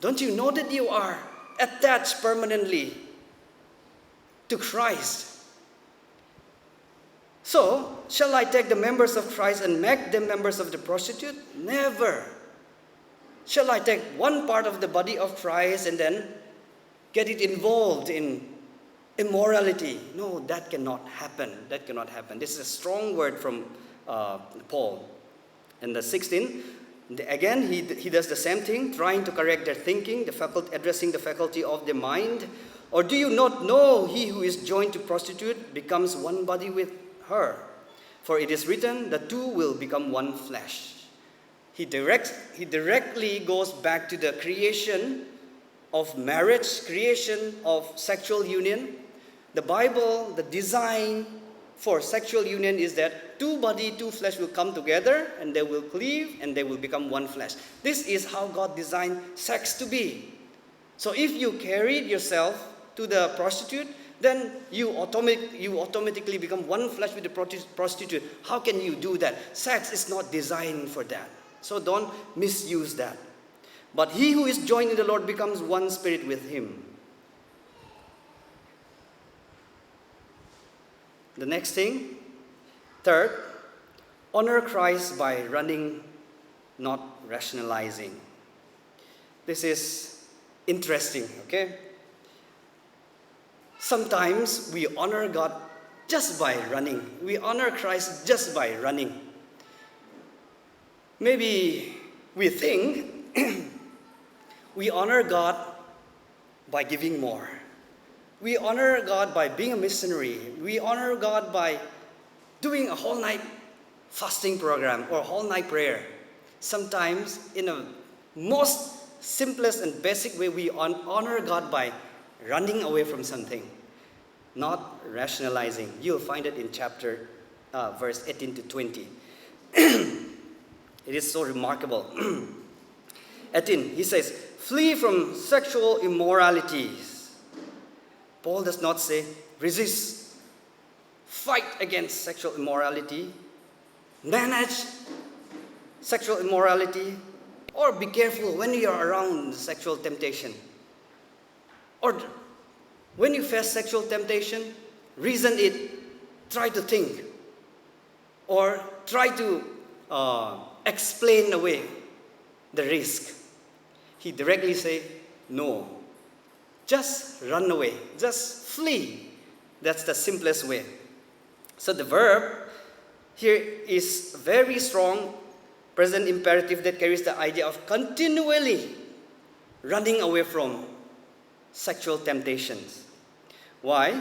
Don't you know that you are attached permanently to Christ? So, shall I take the members of Christ and make them members of the prostitute? Never. Shall I take one part of the body of Christ and then get it involved in immorality? No, that cannot happen. That cannot happen. This is a strong word from Paul. And the 16, again, he does the same thing, trying to correct their thinking, addressing the faculty of the mind. Or do you not know he who is joined to prostitute becomes one body with her? For it is written, the two will become one flesh. he directly goes back to the creation of marriage, creation of sexual union. The Bible, the design for sexual union is that two body, two flesh will come together and they will cleave and they will become one flesh. This is how God designed sex to be. So if you carried yourself to the prostitute, then you automatically become one flesh with the prostitute. How can you do that? Sex is not designed for that. So don't misuse that. But he who is joined in the Lord becomes one spirit with him. The next thing, third, honor Christ by running, not rationalizing. This is interesting, okay? Sometimes we honor God just by running. We honor Christ just by running. Maybe we think we honor God by giving more. We honor God by being a missionary. We honor God by doing a whole night fasting program or whole night prayer. Sometimes in a most simplest and basic way, we honor God by running away from something, not rationalizing. You'll find it in chapter verse 18 to 20. It is so remarkable. 18, he says, flee from sexual immoralities. Paul does not say resist, fight against sexual immorality, manage sexual immorality, or be careful when you are around sexual temptation. Or when you face sexual temptation, reason it, try to think, or try to explain away the risk. He directly say, no. Just run away. Just flee. That's the simplest way. So the verb here is very strong present imperative that carries the idea of continually running away from sexual temptations. Why?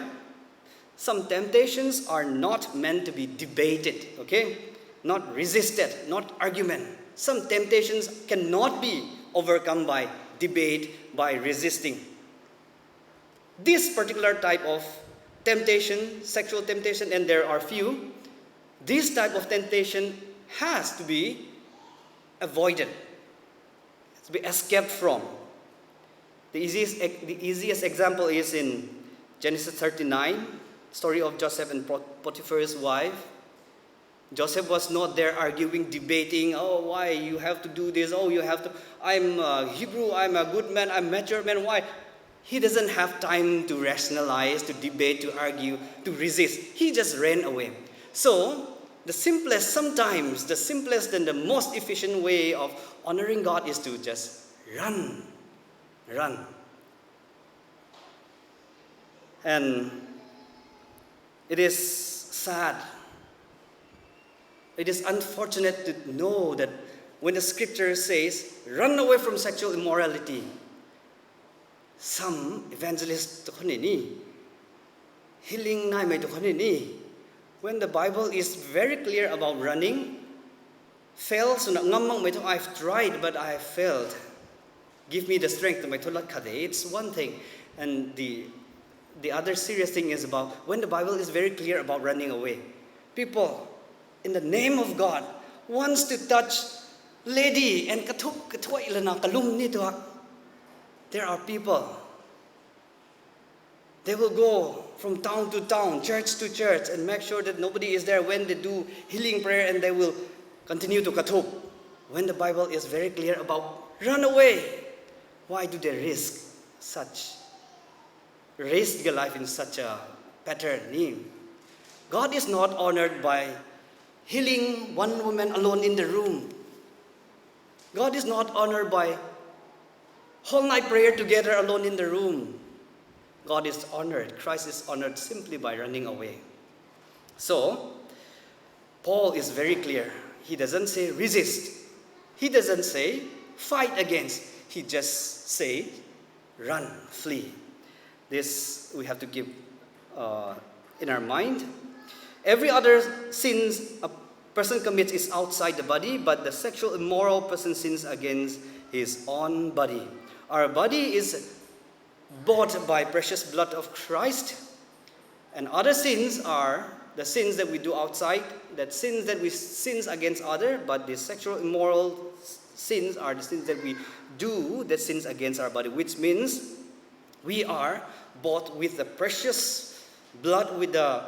Some temptations are not meant to be debated, okay? Not resisted, not argument. Some temptations cannot be overcome by debate, by resisting. This particular type of temptation, sexual temptation, and there are few, this type of temptation has to be avoided, to be escaped from. The easiest example is in Genesis 39, story of Joseph and Potiphar's wife. Joseph was not there arguing, debating, oh, why you have to do this, oh, you have to, I'm a Hebrew, I'm a good man, I'm a mature man, why? He doesn't have time to rationalize, to debate, to argue, to resist. He just ran away. So, sometimes the simplest and the most efficient way of honoring God is to just run. Run. And it is sad. It is unfortunate to know that when the scripture says, run away from sexual immorality, some evangelists healing when the Bible is very clear about running, I've tried but I have failed. Give me the strength to it's one thing. And the other serious thing is about when the Bible is very clear about running away. People, in the name of God, wants to touch lady and there are people. They will go from town to town, church to church, and make sure that nobody is there when they do healing prayer, and they will continue to katuk. When the Bible is very clear about run away, why do they risk your life in such a pattern? God is not honored by healing one woman alone in the room. God is not honored by whole night prayer together alone in the room. God is honored, Christ is honored simply by running away. So, Paul is very clear. He doesn't say resist. He doesn't say fight against. He just say run, flee. This we have to keep in our mind. Every other sins person commits is outside the body, but the sexual immoral person sins against his own body. Our body is bought by precious blood of Christ, and other sins are the sins that we do outside, that sins that we sins against other, but the sexual immoral sins are the sins that we do that sins against our body, which means we are bought with the precious blood, with the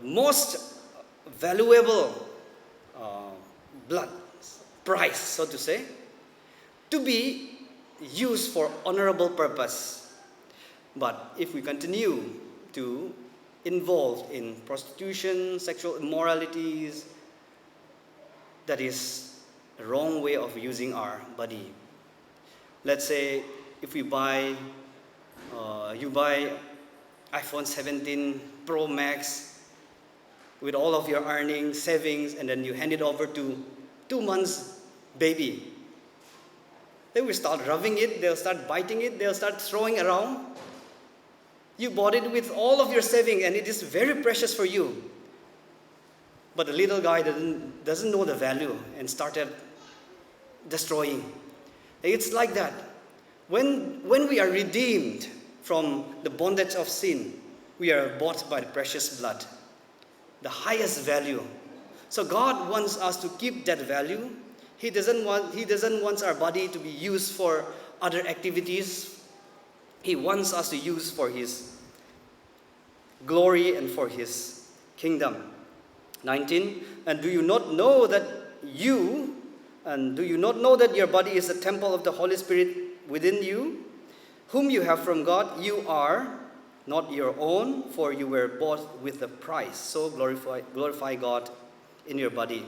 most valuable blood price, so to say, to be used for honorable purpose. But if we continue to involve in prostitution, sexual immoralities, that is the wrong way of using our body. Let's say if we buy, you buy iPhone 17 Pro Max with all of your earnings, savings, and then you hand it over to 2 months baby. They will start rubbing it, they'll start biting it, they'll start throwing around. You bought it with all of your saving and it is very precious for you. But the little guy doesn't know the value and started destroying. It's like that. When we are redeemed from the bondage of sin, we are bought by the precious blood, the highest value. So God wants us to keep that value. He doesn't want our body to be used for other activities. He wants us to use for His glory and for His kingdom. 19, and do you not know that your body is a temple of the Holy Spirit within you, whom you have from God? You are not your own, for you were bought with a price. So glorify God in your body.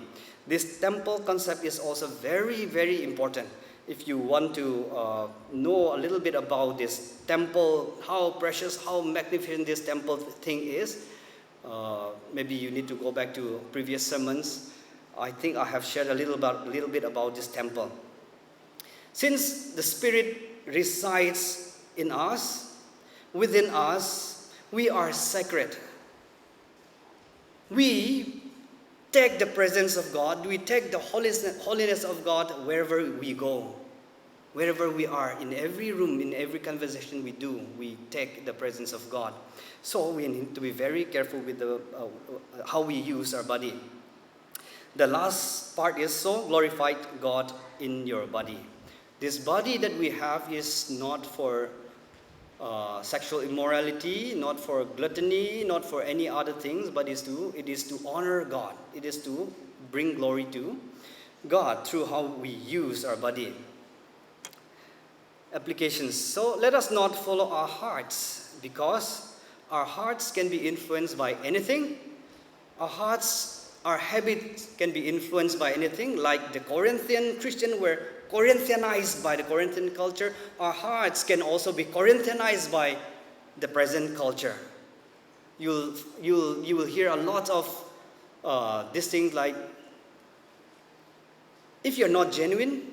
This temple concept is also very, very important. If you want to know a little bit about this temple, how precious, how magnificent this temple thing is, maybe you need to go back to previous sermons. I think I have shared a little bit about this temple. Since the Spirit resides in us, within us, we are sacred. We take the presence of God, we take the holiness of God wherever we go, wherever we are, in every room, in every conversation we do, we take the presence of God. So we need to be very careful with how we use our body. The last part is, so glorified God in your body. This body that we have is not for sexual immorality, not for gluttony, not for any other things, but it is to honor God. It is to bring glory to God through how we use our body. Applications. So let us not follow our hearts, because our hearts can be influenced by anything. Our habits can be influenced by anything, like the Corinthian Christians were Corinthianized by the Corinthian culture. Our hearts can also be Corinthianized by the present culture. You will hear a lot of these things like, if you're not genuine,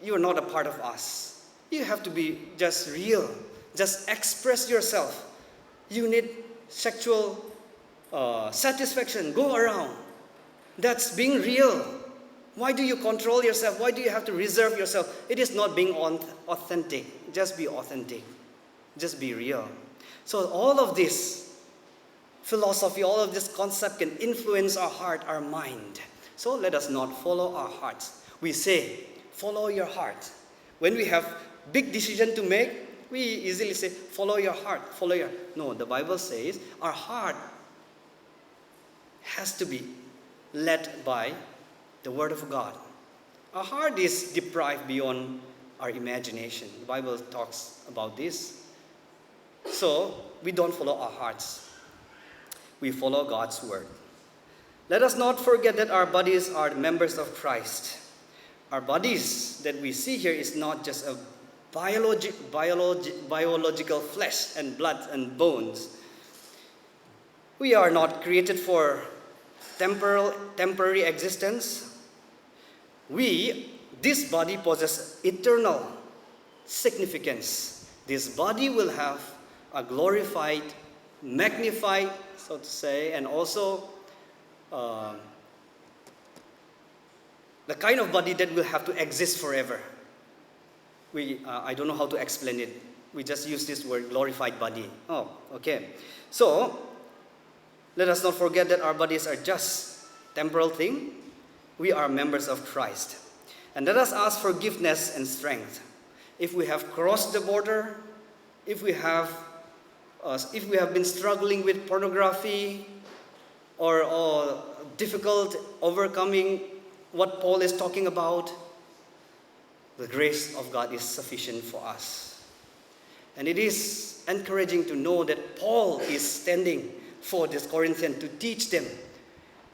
you are not a part of us. You have to be just real. Just express yourself. You need sexual satisfaction. Go around. That's being real. Why do you control yourself? Why do you have to reserve yourself? It is not being authentic. Just be authentic. Just be real. So all of this philosophy, all of this concept can influence our heart, our mind. So let us not follow our hearts. We say, follow your heart. When we have big decision to make, we easily say, follow your heart, follow your... No, the Bible says our heart has to be led by the Word of God. Our heart is deprived beyond our imagination. The Bible talks about this. So we don't follow our hearts. We follow God's Word. Let us not forget that our bodies are members of Christ. Our bodies that we see here is not just a biological flesh and blood and bones. We are not created for temporary existence. This body possesses eternal significance. This body will have a glorified, magnified, so to say, and also uh, the kind of body that will have to exist forever. I don't know how to explain it. We just use this word, glorified body. Oh, okay. So, let us not forget that our bodies are just temporal thing. We are members of Christ. And let us ask forgiveness and strength. If we have crossed the border, if we have been struggling with pornography or difficult overcoming what Paul is talking about, the grace of God is sufficient for us. And it is encouraging to know that Paul is standing for this Corinthians to teach them.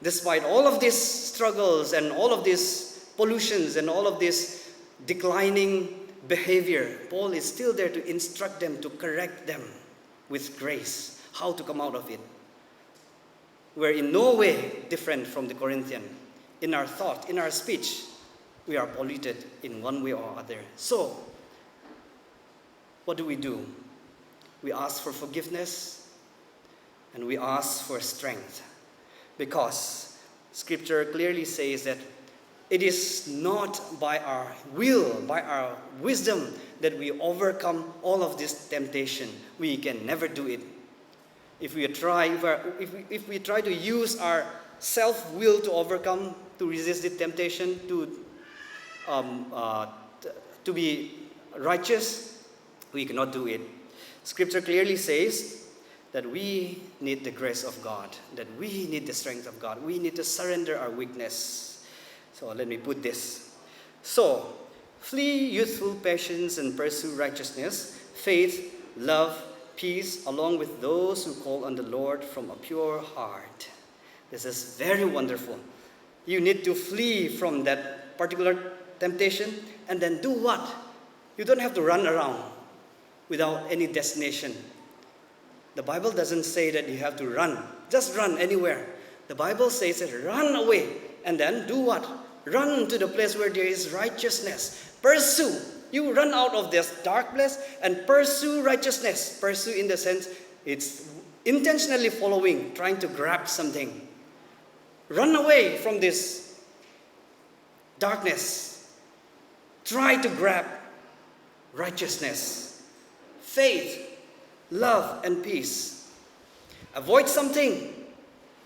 Despite all of these struggles and all of these pollutions and all of this declining behavior, Paul is still there to instruct them, to correct them with grace, how to come out of it. We're in no way different from the Corinthians. In our thought, in our speech, we are polluted in one way or other. So, what do? We ask for forgiveness and we ask for strength, because Scripture clearly says that it is not by our will, by our wisdom, that we overcome all of this temptation. We can never do it. If we try to use our self-will to overcome, to resist the temptation, to be righteous, we cannot do it. Scripture clearly says that we need the grace of God, that we need the strength of God. We need to surrender our weakness. So let me put this. So, flee youthful passions and pursue righteousness, faith, love, peace, along with those who call on the Lord from a pure heart. This is very wonderful. You need to flee from that particular temptation and then do what? You don't have to run around without any destination. The Bible doesn't say that you have to run. Just run anywhere. The Bible says that run away and then do what? Run to the place where there is righteousness. Pursue. You run out of this dark place and pursue righteousness. Pursue in the sense it's intentionally following, trying to grab something. Run away from this darkness. Try to grab righteousness, faith, love, and peace. Avoid something.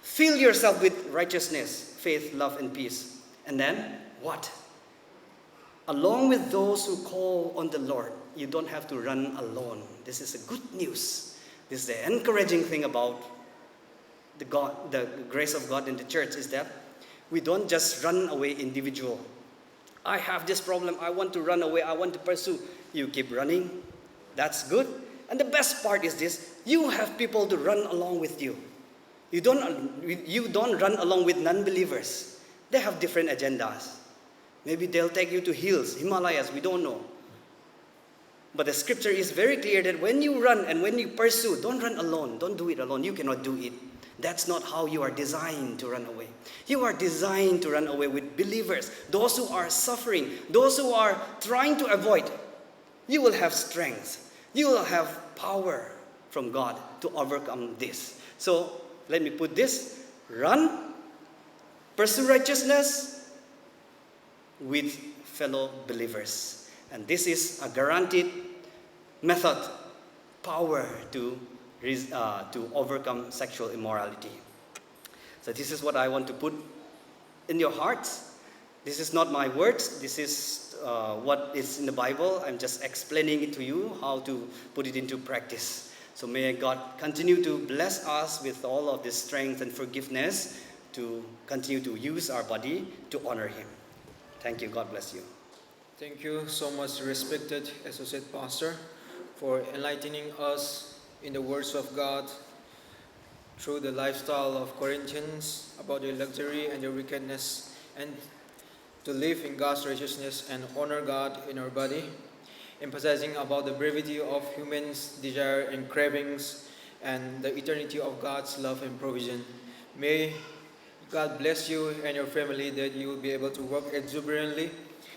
Fill yourself with righteousness, faith, love, and peace. And then what? Along with those who call on the Lord, you don't have to run alone. This is a good news. This is the encouraging thing about the grace of God in the church, is that we don't just run away individual. I have this problem, I want to run away, I want to pursue. You keep running, that's good. And the best part is this, you have people to run along with you. You don't run along with non-believers. They have different agendas. Maybe they'll take you to hills, Himalayas, we don't know. But the scripture is very clear that when you run and when you pursue, don't run alone. Don't do it alone. You cannot do it. That's not how you are designed to run away. You are designed to run away with believers, those who are suffering, those who are trying to avoid. You will have strength. You will have power from God to overcome this. So, let me put this. Run, pursue righteousness with fellow believers. And this is a guaranteed method, power to overcome sexual immorality. So this is what I want to put in your hearts. This is not my words. This is what is in the Bible. I'm just explaining it to you, how to put it into practice. So may God continue to bless us with all of this strength and forgiveness to continue to use our body to honor Him. Thank you. God bless you. Thank you so much, respected Associate Pastor, for enlightening us in the words of God through the lifestyle of Corinthians, about their luxury and their wickedness, and to live in God's righteousness and honor God in our body, emphasizing about the brevity of humans' desire and cravings and the eternity of God's love and provision. May God bless you and your family, that you will be able to work exuberantly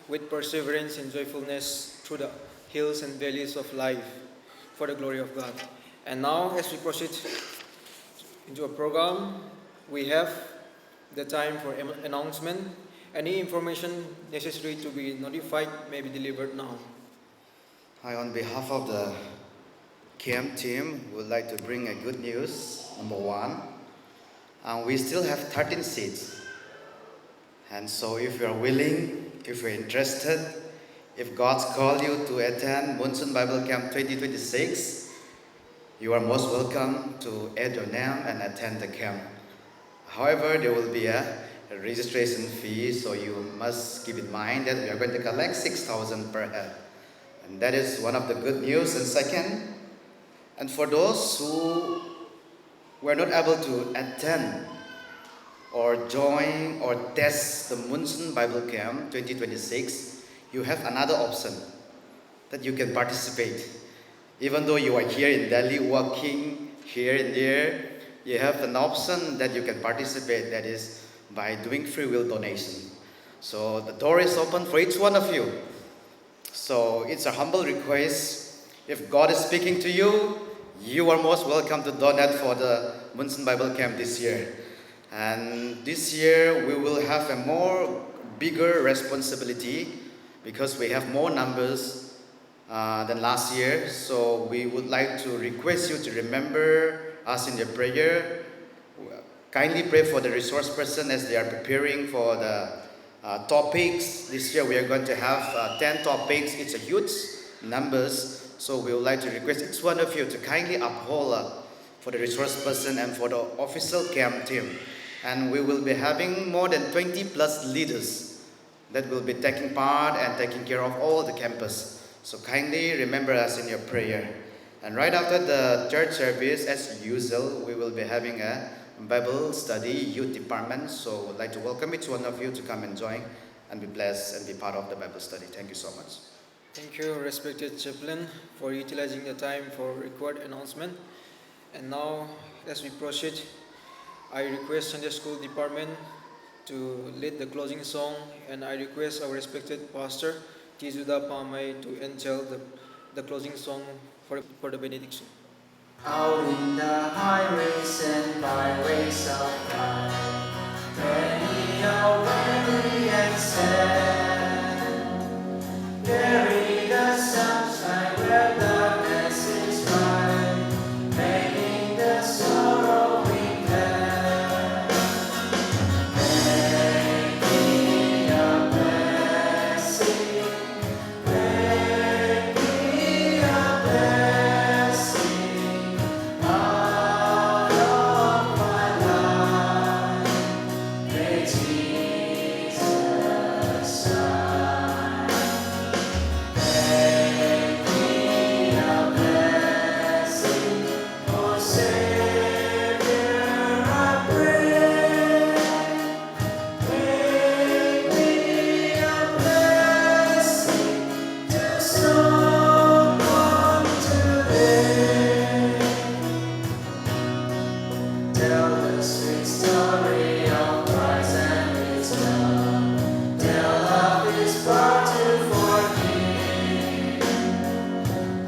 with perseverance and joyfulness through the hills and valleys of life for the glory of God. And now, as we proceed into a program, we have the time for announcement. Any information necessary to be notified may be delivered now. Hi, on behalf of the camp team, would like to bring a good news. Number one, we still have 13 seats. And so if you are willing, if you're interested, if God's called you to attend Monsoon Bible Camp 2026, you are most welcome to add your name and attend the camp. However, there will be a registration fee, so you must keep in mind that we are going to collect 6,000 per head. And that is one of the good news. And second, and for those who were not able to attend or join or test the Monsoon Bible Camp 2026, you have another option that you can participate. Even though you are here in Delhi working here and there, you have an option that you can participate, that is by doing free will donation. So the door is open for each one of you. So it's a humble request. If God is speaking to you, you are most welcome to donate for the Monsoon Bible Camp this year. And this year we will have a more bigger responsibility because we have more numbers than last year. So we would like to request you to remember us in your prayer. Kindly pray for the resource person as they are preparing for the topics. This year we are going to have 10 topics. It's a huge numbers. So we would like to request each one of you to kindly uphold for the resource person and for the official camp team. And we will be having more than 20 plus leaders that will be taking part and taking care of all the campus. So kindly remember us in your prayer. And right after the church service, as usual, we will be having a Bible study youth department. So I'd like to welcome each one of you to come and join and be blessed and be part of the Bible study. Thank you so much. Thank you, respected chaplain, for utilizing the time for required announcement. And now, as we proceed, I request Sunday School Department to lead the closing song, and I request our respected pastor, Tizuda Pamay, to entail the closing song for the benediction. Out in the highways and byways of life, many are weary and sad. Bury the sunshine where darkness is bright, making the sorrowing glad. Make me a blessing, make me a blessing out of my life. May Jesus shine. Make me a blessing, oh Savior, I pray. Make me a blessing to someone today. Tell the sweet story of Christ and His love. Tell of His power to forgive.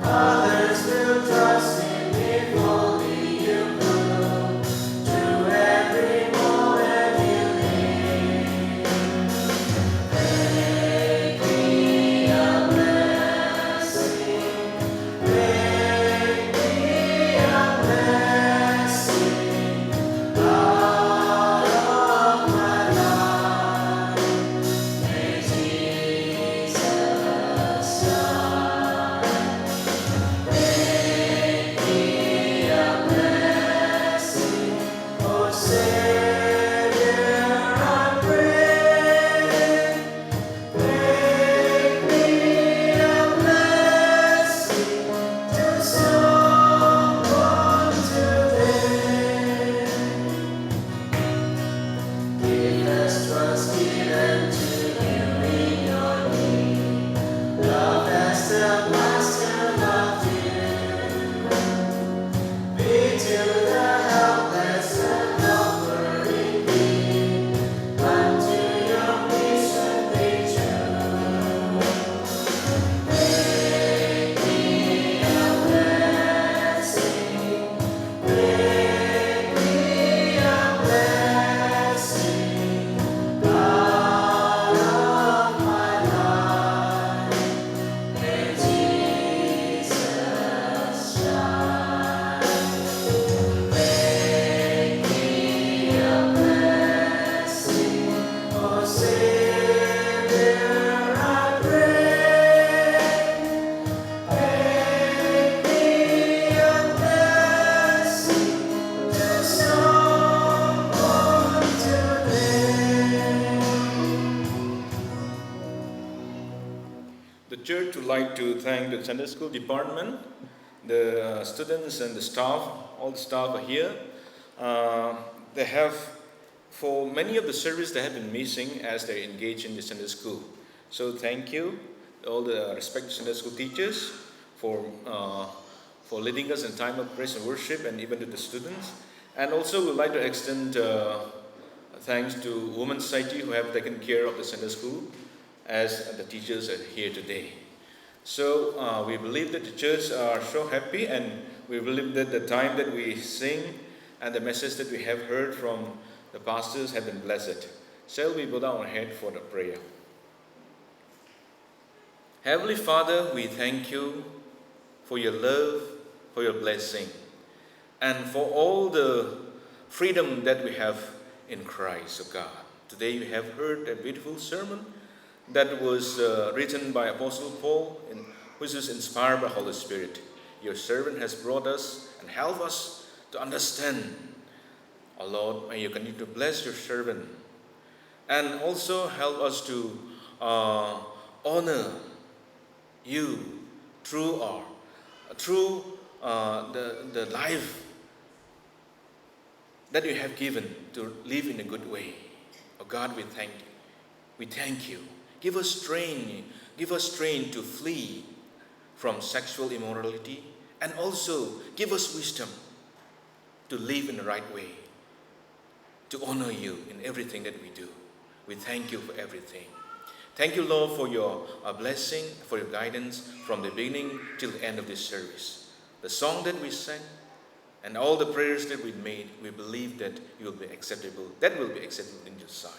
Others will trust Him if only you prove through every moment you live. Make me a blessing. Make me a blessing out of my life. May Jesus shine. Make me a blessing, oh Savior, I pray. Make me a blessing to someone today. Give us trust given to you in your need. Love as the Master loved you. Be to the helpless and helper like to thank the Sunday School department, the students and the staff. All the staff are here. They have, for many of the service, they have been missing as they engage in the Sunday School. So thank you, all the respected Sunday School teachers, for leading us in time of praise and worship, and even to the students. And also we'd like to extend thanks to Women's Society who have taken care of the Sunday School as the teachers are here today. So we believe that the church are so happy, and we believe that the time that we sing and the message that we have heard from the pastors have been blessed. Shall we bow down our head for the prayer? Heavenly Father, we thank you for your love, for your blessing, and for all the freedom that we have in Christ, oh God. Today we have heard a beautiful sermon that was written by Apostle Paul, which is inspired by Holy Spirit. Your servant has brought us and helped us to understand. Oh Lord, may you continue to bless your servant, and also help us to honor you through the life that you have given to live in a good way. Oh God, we thank you. We thank you. Give us strength to flee from sexual immorality, and also give us wisdom to live in the right way, to honor you in everything that we do. We thank you for everything. Thank you, Lord, for your blessing, for your guidance from the beginning till the end of this service. The song that we sang and all the prayers that we made, we believe that you will be acceptable. That will be acceptable in your sight.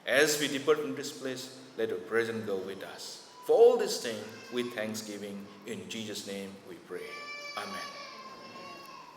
As we depart from this place, let your presence go with us. For all these things, with thanksgiving, in Jesus' name we pray. Amen.